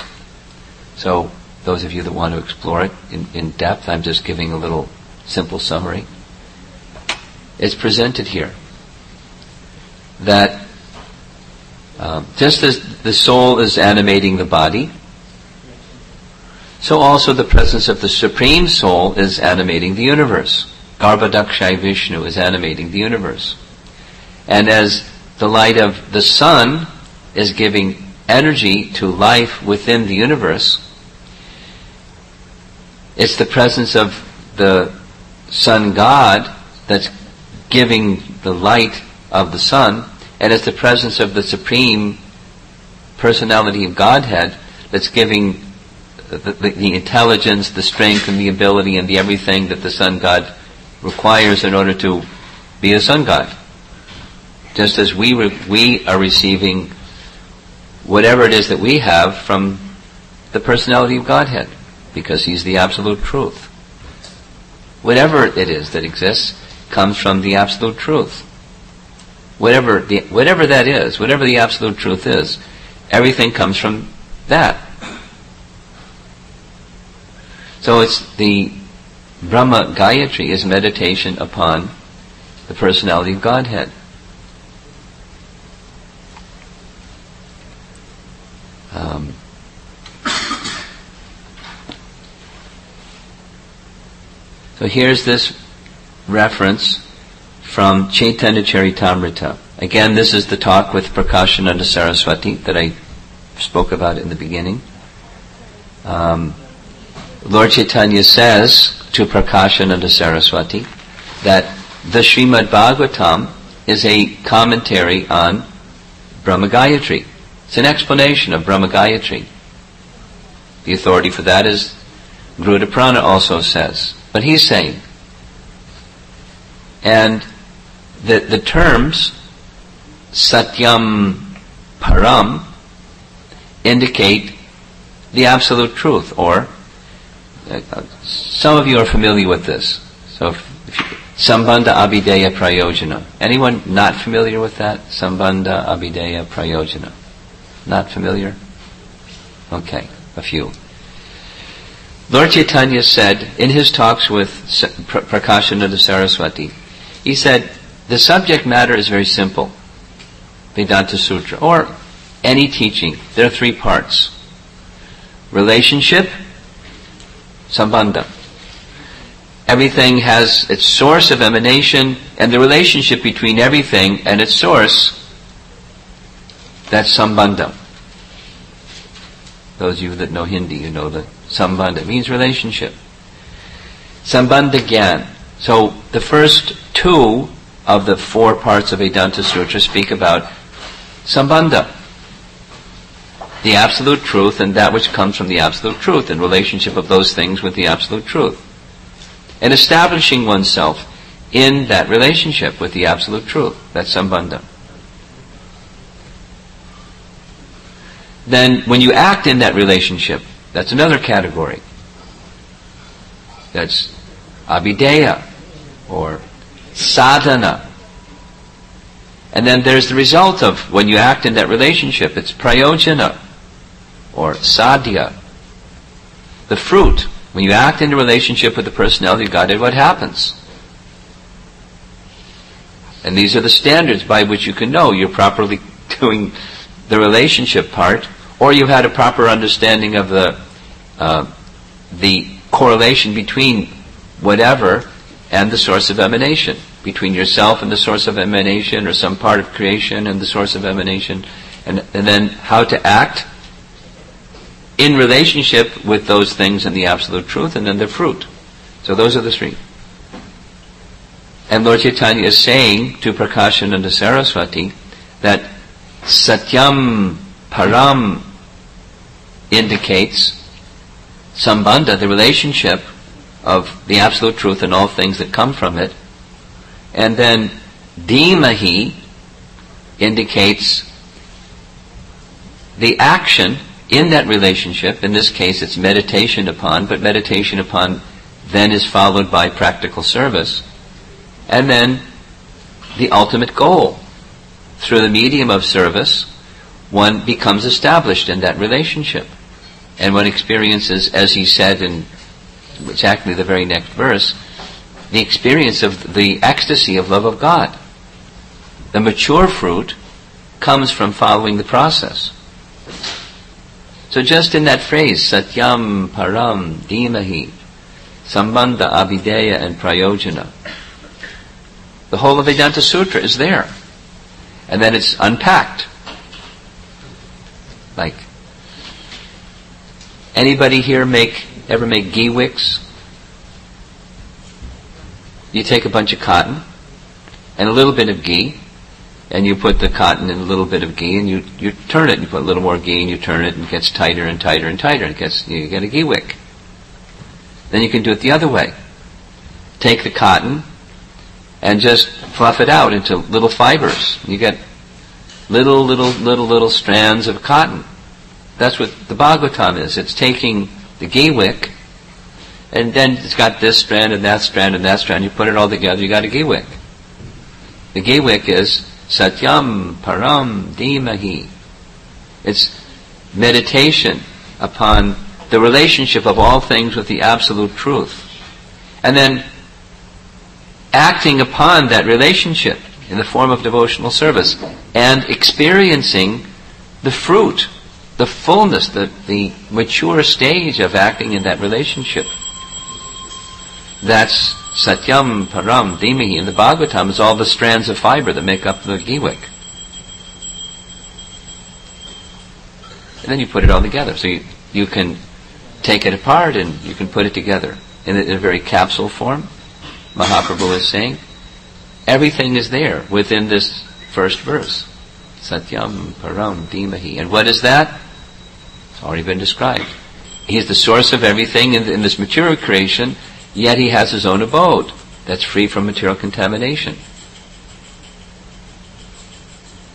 S1: So those of you that want to explore it in depth, I'm just giving a little simple summary. It's presented here that just as the soul is animating the body, so also the presence of the Supreme Soul is animating the universe. Garbhodakshai Vishnu is animating the universe. And as the light of the sun is giving energy to life within the universe, it's the presence of the sun god that's giving the light of the sun, and it's the presence of the supreme personality of Godhead that's giving the intelligence, the strength, and the ability, and the everything that the sun god requires in order to be a sun god. Just as we are receiving whatever it is that we have from the personality of Godhead, because He's the absolute truth. Whatever it is that exists comes from the absolute truth. Whatever that is, whatever the absolute truth is, everything comes from that. So it's the Brahma-gayatri is meditation upon the personality of Godhead. So here's this reference from Chaitanya Charitamrita. Again, this is the talk with Prakashananda Saraswati that I spoke about in the beginning. Lord Chaitanya says to Prakashananda Saraswati that the Srimad Bhagavatam is a commentary on Brahma-gayatri. It's an explanation of Brahma-gayatri. The authority for that is Garuda Purana also says. But he's saying, and the terms Satyam Param indicate the absolute truth, or some of you are familiar with this. So Sambandha Abhideya Prayojana. Anyone not familiar with that? Sambandha Abhideya Prayojana. Not familiar? Okay, a few. Lord Chaitanya said in his talks with Prakashananda Saraswati, he said, the subject matter is very simple. Vedanta Sutra, or any teaching, there are three parts. Relationship, Sambandha. Everything has its source of emanation, and the relationship between everything and its source, that's Sambandha. Those of you that know Hindi, you know that Sambandha means relationship. Sambandha Gyan. So the first two of the four parts of Vedanta Sutra speak about Sambandha, the absolute truth and that which comes from the absolute truth, and relationship of those things with the absolute truth. And establishing oneself in that relationship with the absolute truth. That's Sambandha. Then when you act in that relationship, that's another category. That's Abhideya or sadhana. And then there's the result of when you act in that relationship. It's prayojana or sadhya. The fruit. When you act in a relationship with the personality of Godhead, what happens? And these are the standards by which you can know you're properly doing the relationship part, or you've had a proper understanding of the correlation between whatever and the source of emanation, between yourself and the source of emanation, or some part of creation and the source of emanation, and then how to act in relationship with those things and the absolute truth, and then the fruit. So those are the three. And Lord Chaitanya is saying to Prakashananda Saraswati that Satyam Param indicates Sambandha, the relationship of the absolute truth and all things that come from it. And then Dhimahi indicates the action in that relationship. In this case it's meditation upon, but meditation upon then is followed by practical service. And then the ultimate goal. Through the medium of service, one becomes established in that relationship. And one experiences, as he said in exactly the very next verse, the experience of the ecstasy of love of God. The mature fruit comes from following the process. So just in that phrase, Satyam Param Dhimahi, Sambandha, Abhideya and Prayojana, the whole of Vedanta Sutra is there. And then it's unpacked. Like, anybody here ever make ghee wicks? You take a bunch of cotton and a little bit of ghee, and you put the cotton in a little bit of ghee, and you turn it, and you put a little more ghee, and you turn it, and it gets tighter and tighter and tighter, and you get a ghee wick. Then you can do it the other way. Take the cotton and just fluff it out into little fibers. You get little strands of cotton. That's what the Bhagavatam is. It's taking the ghee wick, and then it's got this strand and that strand and that strand. You put it all together, you got a ghee wick. The ghee wick is Satyam Param Dhimahi. It's meditation upon the relationship of all things with the absolute truth. And then acting upon that relationship in the form of devotional service and experiencing the fruit, the fullness, the mature stage of acting in that relationship. That's Satyam Param Dhimahi. In the Bhagavatam is all the strands of fiber that make up the ghee wick. And then you put it all together. So you can take it apart and you can put it together in a very capsule form. Mahaprabhu is saying, everything is there within this first verse. Satyam Param Dhimahi. And what is that? It's already been described. He is the source of everything in this material creation, yet he has his own abode that's free from material contamination.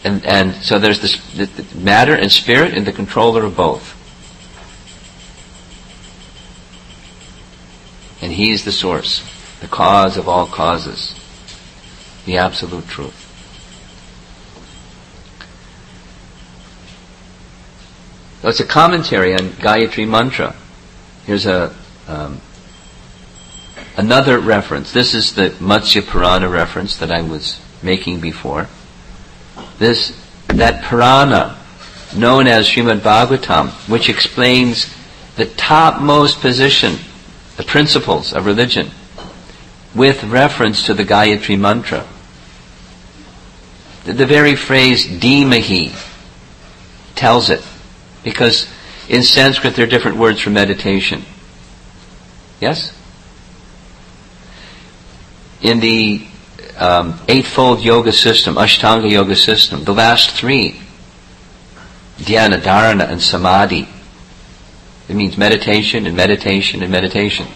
S1: And so there's the matter and spirit and the controller of both. And he is the source, the cause of all causes, the absolute truth. So it's a commentary on Gayatri Mantra. Here's another reference. This is the Matsya Purana reference that I was making before. That Purana, known as Srimad Bhagavatam, which explains the topmost position, the principles of religion, with reference to the Gayatri Mantra. The very phrase Dhimahi tells it, because in Sanskrit there are different words for meditation. Yes? In the Eightfold Yoga system, Ashtanga Yoga system, the last three, dhyana, dharana, and samadhi. It means meditation and meditation and meditation.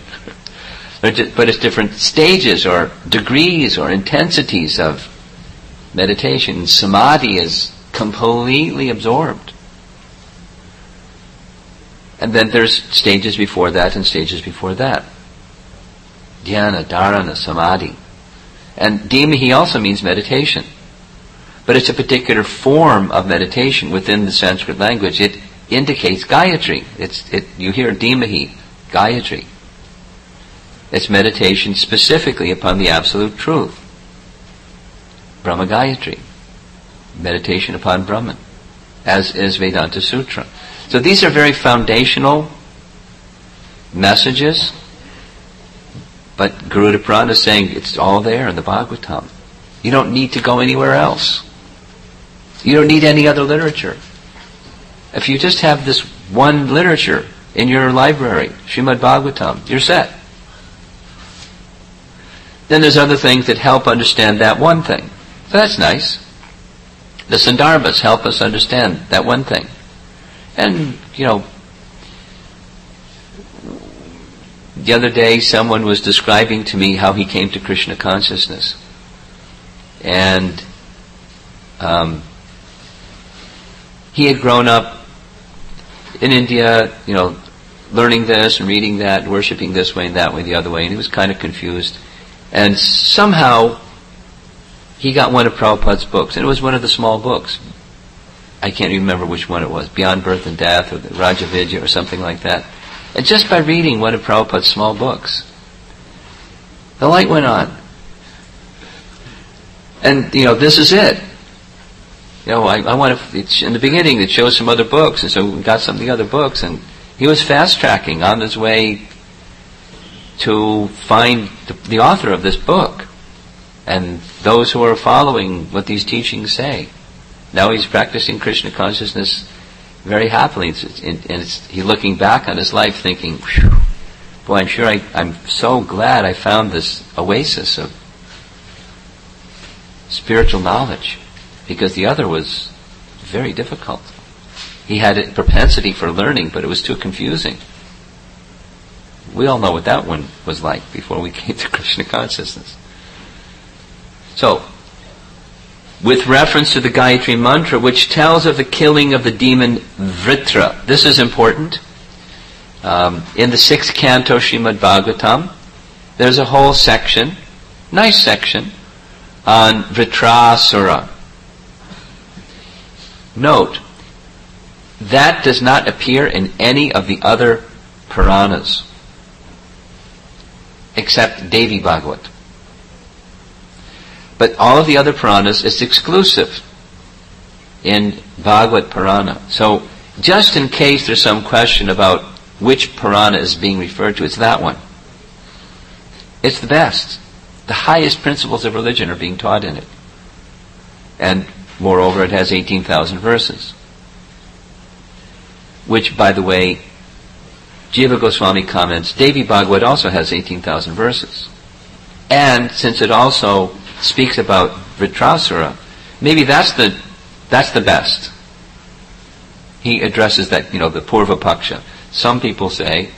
S1: But it's different stages or degrees or intensities of meditation. Samadhi is completely absorbed. And then there's stages before that and stages before that. Dhyana, dharana, samadhi. And dhimahi also means meditation. But it's a particular form of meditation within the Sanskrit language. It indicates Gayatri. You hear dhimahi, Gayatri. It's meditation specifically upon the absolute truth. Brahma-gayatri. Meditation upon Brahman. As is Vedanta Sutra. So these are very foundational messages. But Garuda Purana is saying it's all there in the Bhagavatam. You don't need to go anywhere else. You don't need any other literature. If you just have this one literature in your library, Srimad Bhagavatam, you're set. Then there's other things that help understand that one thing. So that's nice. The Sandarbhas help us understand that one thing. And, the other day someone was describing to me how he came to Krishna consciousness. And he had grown up in India, learning this and reading that, worshipping this way and that way, the other way, and he was kind of confused. And somehow he got one of Prabhupada's books, and it was one of the small books. I can't even remember which one it was, Beyond Birth and Death, or the Rajavidya, or something like that. And just by reading one of Prabhupada's small books, the light went on. And, this is it. I want to, in the beginning, it shows some other books, and so we got some of the other books, and he was fast-tracking on his way to find the author of this book, and those who are following what these teachings say. Now he's practicing Krishna consciousness very happily, and he's looking back on his life thinking, "Whew, boy, I'm so glad I found this oasis of spiritual knowledge, because the other was very difficult. He had a propensity for learning, but it was too confusing." We all know what that one was like before we came to Krishna consciousness. So, with reference to the Gayatri Mantra, which tells of the killing of the demon Vritra. This is important. In the 6th canto Srimad Bhagavatam, there's a whole section, nice section, on Vritrasura. Note, that does not appear in any of the other Puranas, except Devi Bhagavat. But all of the other Puranas, it's exclusive in Bhagavat Purana. So, just in case there's some question about which Purana is being referred to, it's that one. It's the best. The highest principles of religion are being taught in it. And, moreover, it has 18,000 verses. Which, by the way, Jiva Goswami comments, Devi Bhagavat also has 18,000 verses. And, since it also speaks about Vritrasura, maybe that's the best. He addresses that, the Purva Paksha. Some people say,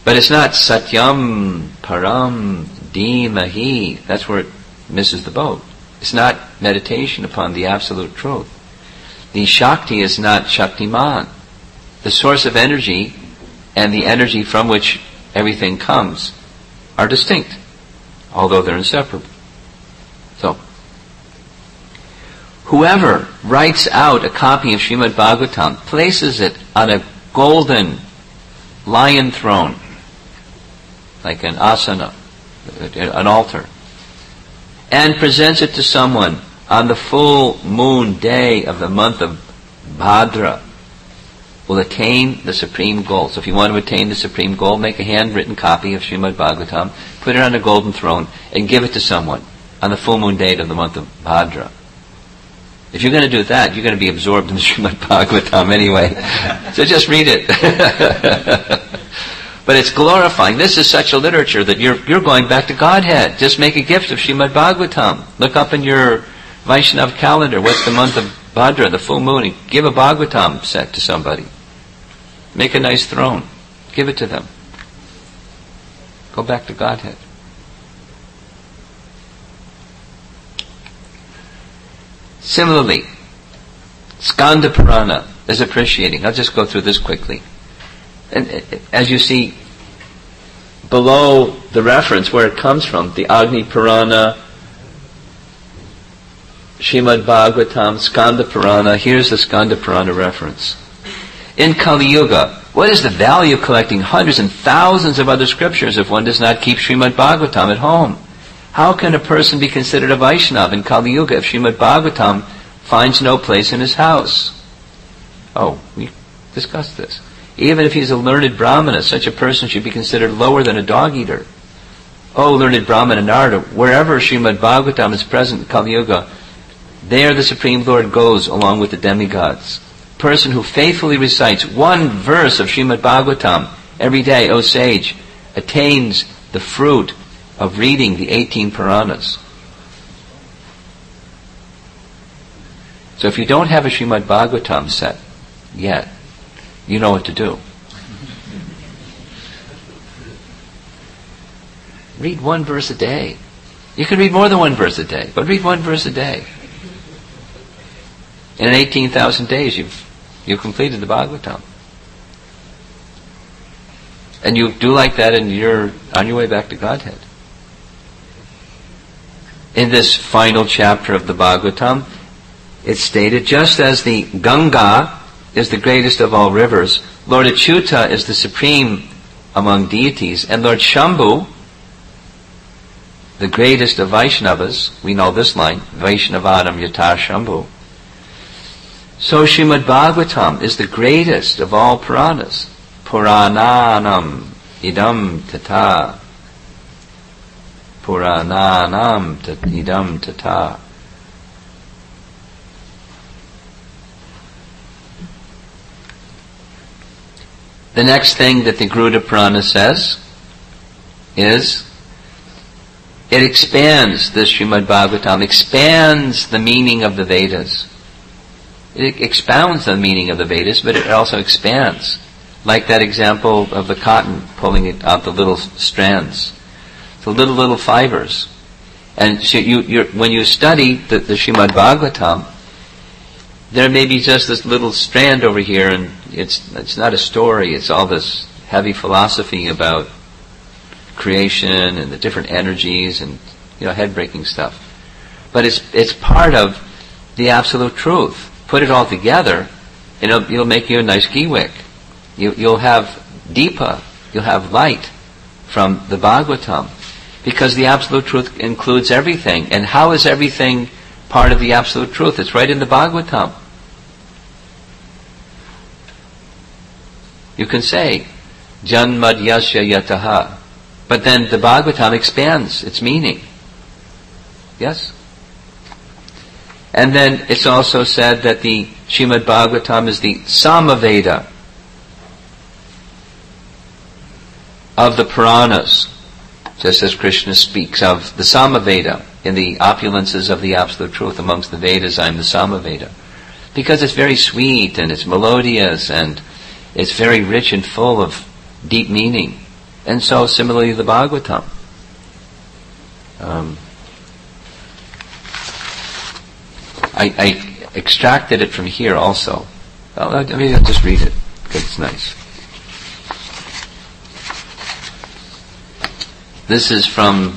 S1: but it's not Satyam Param Dhimahi. That's where it misses the boat. It's not meditation upon the absolute truth. The Shakti is not Shaktiman. The source of energy and the energy from which everything comes are distinct, although they're inseparable. So, whoever writes out a copy of Srimad Bhagavatam, places it on a golden lion throne, like an asana, an altar, and presents it to someone on the full moon day of the month of Bhadra, will attain the supreme goal. So if you want to attain the supreme goal, make a handwritten copy of Srimad Bhagavatam, put it on a golden throne, and give it to someone on the full moon date of the month of Bhadra. If you're going to do that, you're going to be absorbed in the Srimad Bhagavatam anyway. So just read it. But it's glorifying. This is such a literature that you're going back to Godhead. Just make a gift of Srimad Bhagavatam. Look up in your Vaishnav calendar, what's the month of Bhadra, the full moon, and give a Bhagavatam set to somebody. Make a nice throne. Give it to them. Go back to Godhead. Similarly, Skanda Purana is appreciating. I'll just go through this quickly. And as you see, below the reference where it comes from, the Agni Purana, Srimad Bhagavatam, Skanda Purana, here's the Skanda Purana reference. In Kali Yuga, what is the value of collecting hundreds and thousands of other scriptures if one does not keep Srimad Bhagavatam at home? How can a person be considered a Vaishnava in Kali Yuga if Srimad Bhagavatam finds no place in his house? Oh, we discussed this. Even if he is a learned Brahmana, such a person should be considered lower than a dog-eater. Oh, learned Brahmana Narada, wherever Srimad Bhagavatam is present in Kali Yuga, there the Supreme Lord goes along with the demigods. A person who faithfully recites one verse of Srimad Bhagavatam every day, O sage, attains the fruit of reading the 18 Puranas. So if you don't have a Srimad Bhagavatam set yet, you know what to do. Read one verse a day. You can read more than one verse a day, but read one verse a day. In 18,000 days, you've completed the Bhagavatam. And you do like that, and you're on your way back to Godhead. In this final chapter of the Bhagavatam, it's stated, just as the Ganga is the greatest of all rivers, Lord Achyuta is the supreme among deities, and Lord Shambhu, the greatest of Vaishnavas, we know this line, Vaishnavadam Yata Shambhu. So Srimad Bhagavatam is the greatest of all Puranas. Purananam idam tata. Purananam idam tata. The next thing that the Garuda Purana says is, it expands, this Srimad Bhagavatam expands the meaning of the Vedas. It expounds the meaning of the Vedas, but it also expands. Like that example of the cotton, pulling it out the little strands. The little fibers. And so when you study the Srimad Bhagavatam, there may be just this little strand over here, and it's not a story, it's all this heavy philosophy about creation and the different energies and head-breaking stuff. But it's part of the absolute truth. Put it all together, it'll make you a nice ghee wick. You'll have deepa, you'll have light from the Bhagavatam, because the absolute truth includes everything. And how is everything part of the absolute truth? It's right in the Bhagavatam. You can say, Janmad Yasya Yataha, but then the Bhagavatam expands its meaning. Yes? And then it's also said that the Srimad Bhagavatam is the Samaveda of the Puranas, just as Krishna speaks of the Samaveda in the opulences of the Absolute Truth. Amongst the Vedas, I am the Samaveda. Because it's very sweet and it's melodious and it's very rich and full of deep meaning. And so similarly the Bhagavatam. I extracted it from here also. Maybe I'll just read it, because it's nice. This is from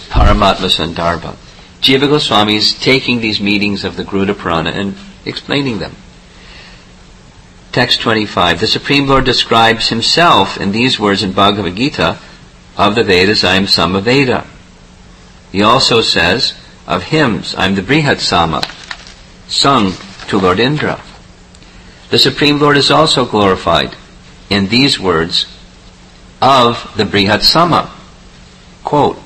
S1: Paramatma Sandarbha. Jiva Goswami is taking these meetings of the Garuda Purana and explaining them. Text 25. The Supreme Lord describes himself in these words in Bhagavad Gita, of the Vedas I am Samaveda. He also says, of hymns I am the Brihat Sama, sung to Lord Indra. The Supreme Lord is also glorified in these words of the Brihat Sama. Quote.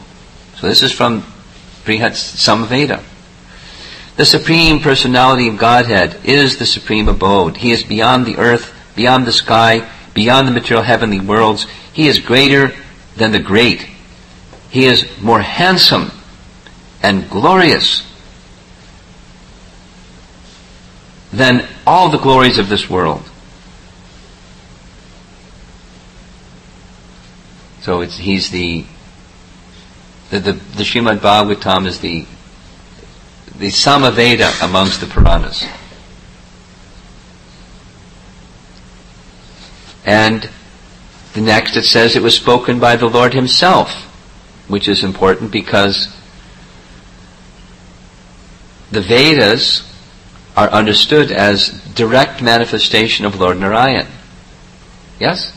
S1: So this is from Brihat Samaveda. The Supreme Personality of Godhead is the supreme abode. He is beyond the earth, beyond the sky, beyond the material heavenly worlds. He is greater than the great. He is more handsome and glorious than all the glories of this world. So he's the Srimad Bhagavatam is the Samaveda amongst the Puranas. And the next it says it was spoken by the Lord Himself, which is important because the Vedas are understood as direct manifestation of Lord Narayan. Yes?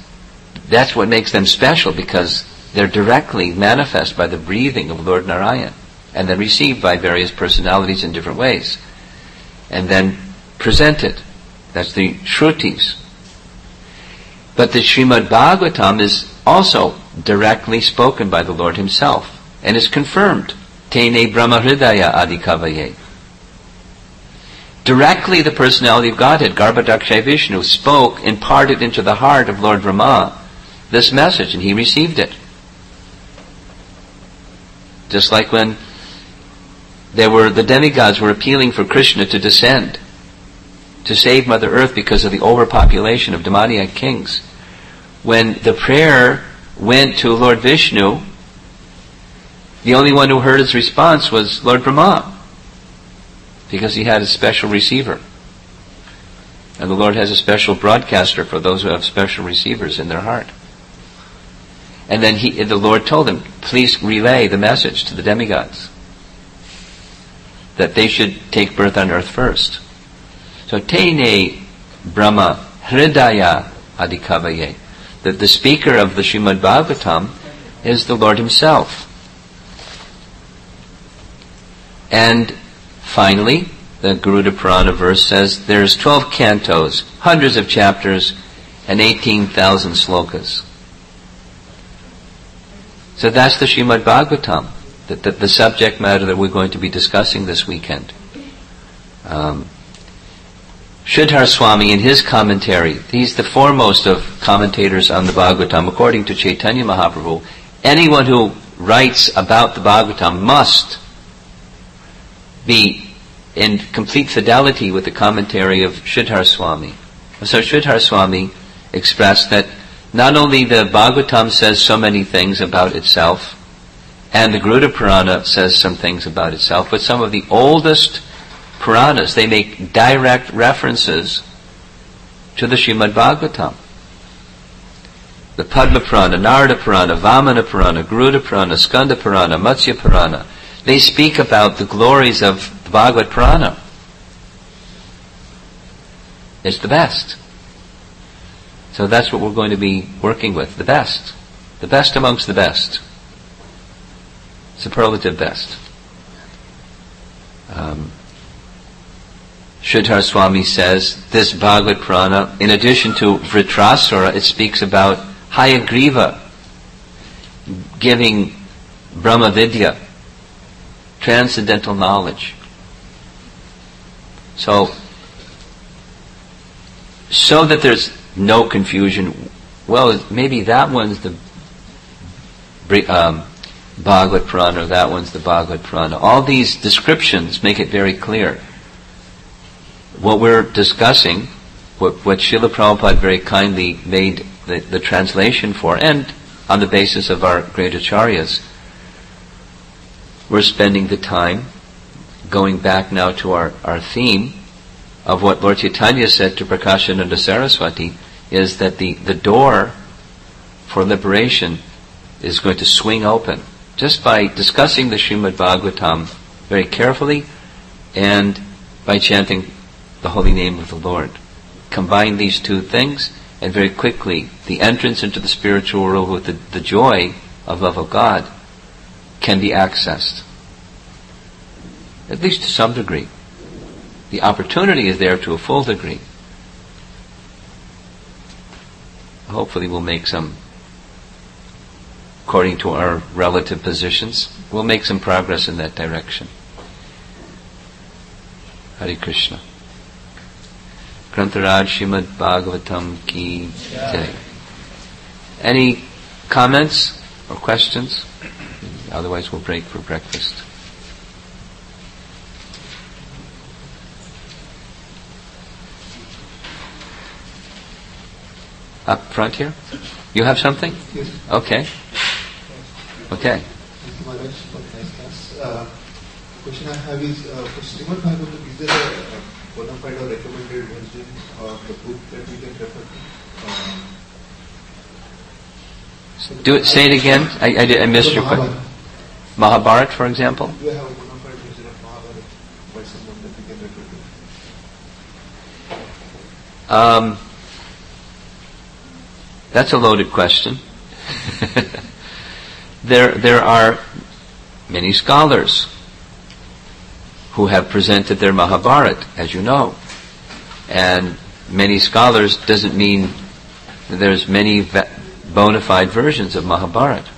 S1: That's what makes them special, because they're directly manifest by the breathing of Lord Narayan, and then received by various personalities in different ways, and then presented. That's the Shrutis. But the Srimad Bhagavatam is also directly spoken by the Lord Himself, and is confirmed. Tene Brahma Hridaya Adikavaye. Directly the personality of Godhead, Garbhodakshay Vishnu, spoke, imparted into the heart of Lord Brahma this message, and he received it. Just like when the demigods were appealing for Krishna to descend, to save Mother Earth because of the overpopulation of demoniac kings. When the prayer went to Lord Vishnu, the only one who heard his response was Lord Brahma, because he had a special receiver. And the Lord has a special broadcaster for those who have special receivers in their heart. And then the Lord told him, please relay the message to the demigods, that they should take birth on earth first. So, Tene Brahma Hridaya Adikavaye. The speaker of the Srimad Bhagavatam is the Lord Himself. And finally, the Garuda Purana verse says there's 12 cantos, hundreds of chapters, and 18,000 slokas. So that's the Srimad Bhagavatam, the subject matter that we're going to be discussing this weekend. Sridhar Swami, in his commentary, he's the foremost of commentators on the Bhagavatam, according to Chaitanya Mahaprabhu. Anyone who writes about the Bhagavatam must be in complete fidelity with the commentary of Sridhar Swami. So Sridhar Swami expressed that not only the Bhagavatam says so many things about itself, and the Garuda Purana says some things about itself, but some of the oldest Puranas, they make direct references to the Srimad Bhagavatam. The Padma Purana, Narada Purana, Vamana Purana, Garuda Purana, Skanda Purana, Matsya Purana, they speak about the glories of the Bhagavad Purana. It's the best. So that's what we're going to be working with, the best. The best amongst the best. Superlative best. Sridhar Swami says, this Bhagavad Purana, in addition to Vritrasura, it speaks about Hayagriva giving Brahma Vidya, transcendental knowledge. So that there's no confusion, well, maybe that one's the Bhagavad Purana, or that one's the Bhagavad Purana. All these descriptions make it very clear. What we're discussing, what Srila Prabhupada very kindly made the translation for, and on the basis of our great acharyas, we're spending the time going back now to our theme of what Lord Chaitanya said to Prakashananda Saraswati, is that the door for liberation is going to swing open just by discussing the Srimad Bhagavatam very carefully and by chanting the holy name of the Lord. Combine these two things, and very quickly the entrance into the spiritual world with the joy of love of God can be accessed, at least to some degree. The opportunity is there to a full degree. Hopefully we'll make some, according to our relative positions, we'll make some progress in that direction. Hare Krishna. Grantaraj Srimad Bhagavatam ki jai. Any comments or questions? Otherwise we'll break for breakfast. Up front here? You have something?
S2: Yes.
S1: Okay. Okay.
S2: Thank you, Maharaj, for the nice class. Question I have is, for Srimad Bhagavatam, is there a bona fide or recommended version or the book that we can refer to?
S1: Say it again. I missed your question. Mahabharata, for example?
S2: Do you have a bona fide version of Mahabharata by someone that we can refer to?
S1: That's a loaded question. There are many scholars who have presented their Mahabharata, as you know. And many scholars doesn't mean that there's many bona fide versions of Mahabharata.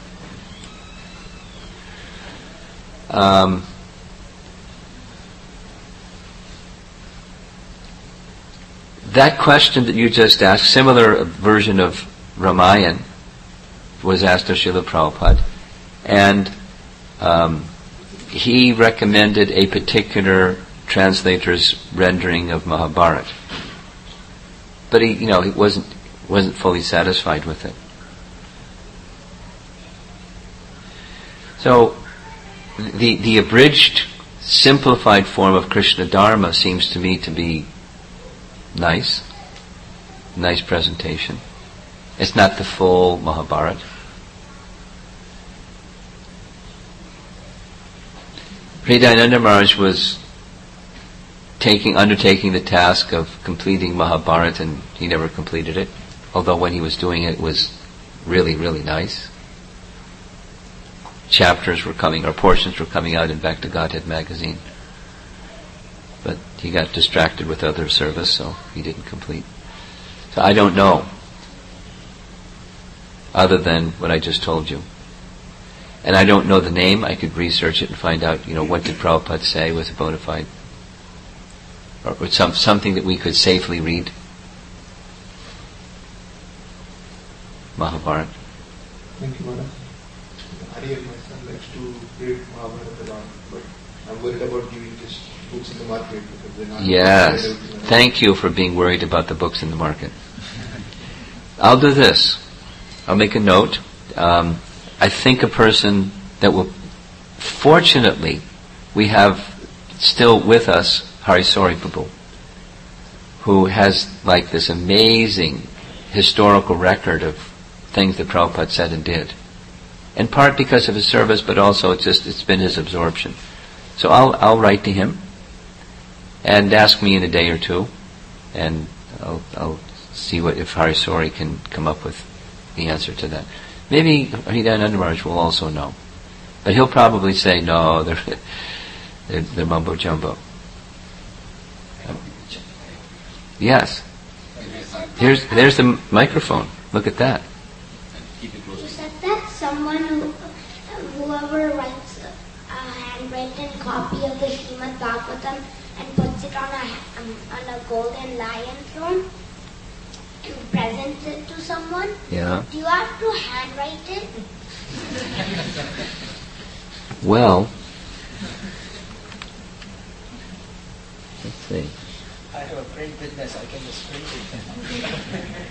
S1: That question that you just asked, similar version of Ramayana, was asked of Srila Prabhupada, and he recommended a particular translator's rendering of Mahabharata, but he wasn't fully satisfied with it. So, the abridged, simplified form of Krishna Dharma seems to me to be nice presentation. It's not the full Mahabharata. Hridayananda Maharaj was undertaking the task of completing Mahabharata, and he never completed it. Although when he was doing it was really, really nice. Chapters were coming, or portions were coming out in Back to Godhead magazine. But he got distracted with other service, so he didn't complete. So I don't know, other than what I just told you. And I don't know the name. I could research it and find out, what did Prabhupada say was a bona fide, or something that we could safely read. Mahabharata.
S2: Thank you, Maharaj. Hari and my son likes to read Mahabharata a lot, but I'm worried about giving just books in the market because they're not.
S1: Yes. Thank you for being worried about the books in the market. I'll do this. I'll make a note. I think a person that will, fortunately, we have still with us Harisori Prabhu, who has like this amazing historical record of things that Prabhupada said and did. In part because of his service, but also it's been his absorption. So I'll write to him and ask me in a day or two, and I'll see if Harisori can come up with the answer to that. Maybe Hridayananda Maharaj will also know, but he'll probably say no, they're mumbo jumbo. Yes. There's the microphone. Look at that.
S3: You said that whoever writes a handwritten copy of the Srimad Bhagavatam and puts it on a golden lion throne to present it to someone.
S1: Yeah.
S3: Do you have to handwrite it?
S1: Well, let's see.
S4: I have a print business, I can just print it.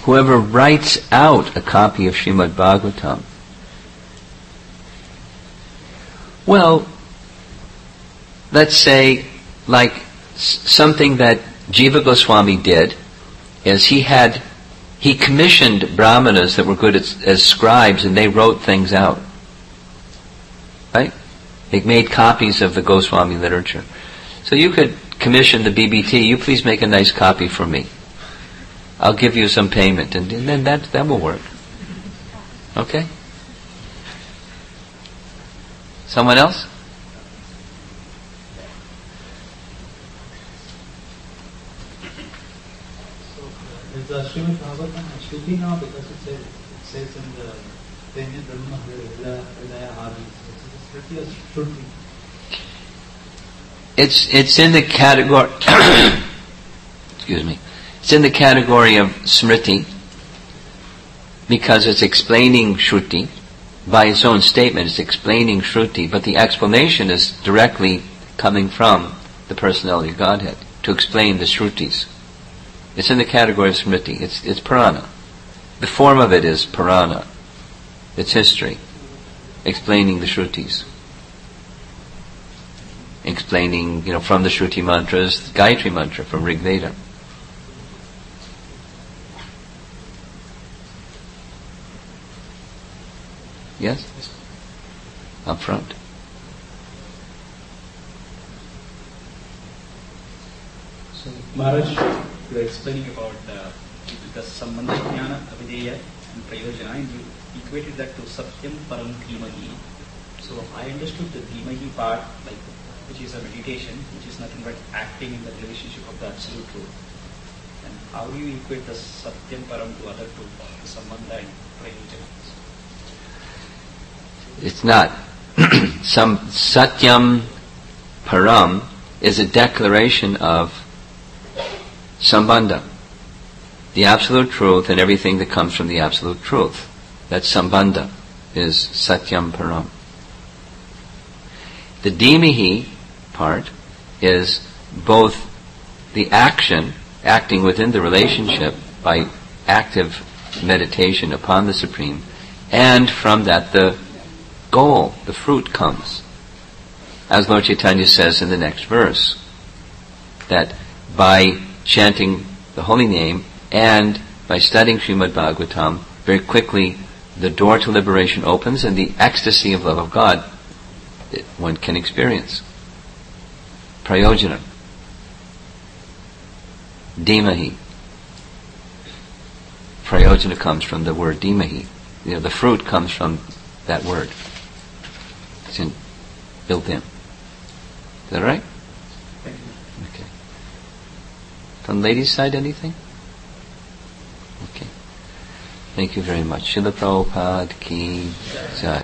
S1: Whoever writes out a copy of Srimad Bhagavatam, well, let's say, like something that Jiva Goswami did, is he commissioned brahmanas that were good as scribes, and they wrote things out. Right? They made copies of the Goswami literature. So you could commission the BBT, you please make a nice copy for me. I'll give you some payment, and then that will work. Okay? Someone else?
S5: Is the Srimad Bhagavatam Shruti now because it says in the Tenya Brahma Hridaya Adi? Is it Shruti or Shruti?
S1: It's in the category excuse me. It's in the category of Smriti, because it's explaining Shruti. By its own statement, it's explaining Shruti, but the explanation is directly coming from the personality of Godhead to explain the Shrutis. It's in the category of Smriti. It's Purana. The form of it is Purana. It's history, explaining the Shrutis. Explaining, from the Shruti mantras, the Gayatri mantra from Rig Veda. Yes? Up front.
S6: So, Maharaj, you were explaining about the Sambandha Jnana, Avideya and Prayojana, and you equated that to Satyam Param Dhimahi. So, I understood the Dhimahi part, which is a meditation, which is nothing but acting in the relationship of the Absolute Truth. And how do you equate the Satyam Param to other two, the Sambandha and Prayojana?
S1: It's not. Some Satyam Param is a declaration of Sambandha, the Absolute Truth and everything that comes from the Absolute Truth. That's Sambandha, is Satyam Param. The Dhimahi part is both the acting within the relationship by active meditation upon the Supreme, and from that the goal, the fruit comes. As Lord Chaitanya says in the next verse, that by chanting the holy name and by studying Srimad Bhagavatam, very quickly the door to liberation opens and the ecstasy of love of God that one can experience. Prayojana. Dhimahi. Prayojana comes from the word Dhimahi. The fruit comes from that word. It's built in. Is that right?
S6: Thank you.
S1: Okay. From ladies' side, anything? Okay. Thank you very much. Srila Prabhupada ki jai.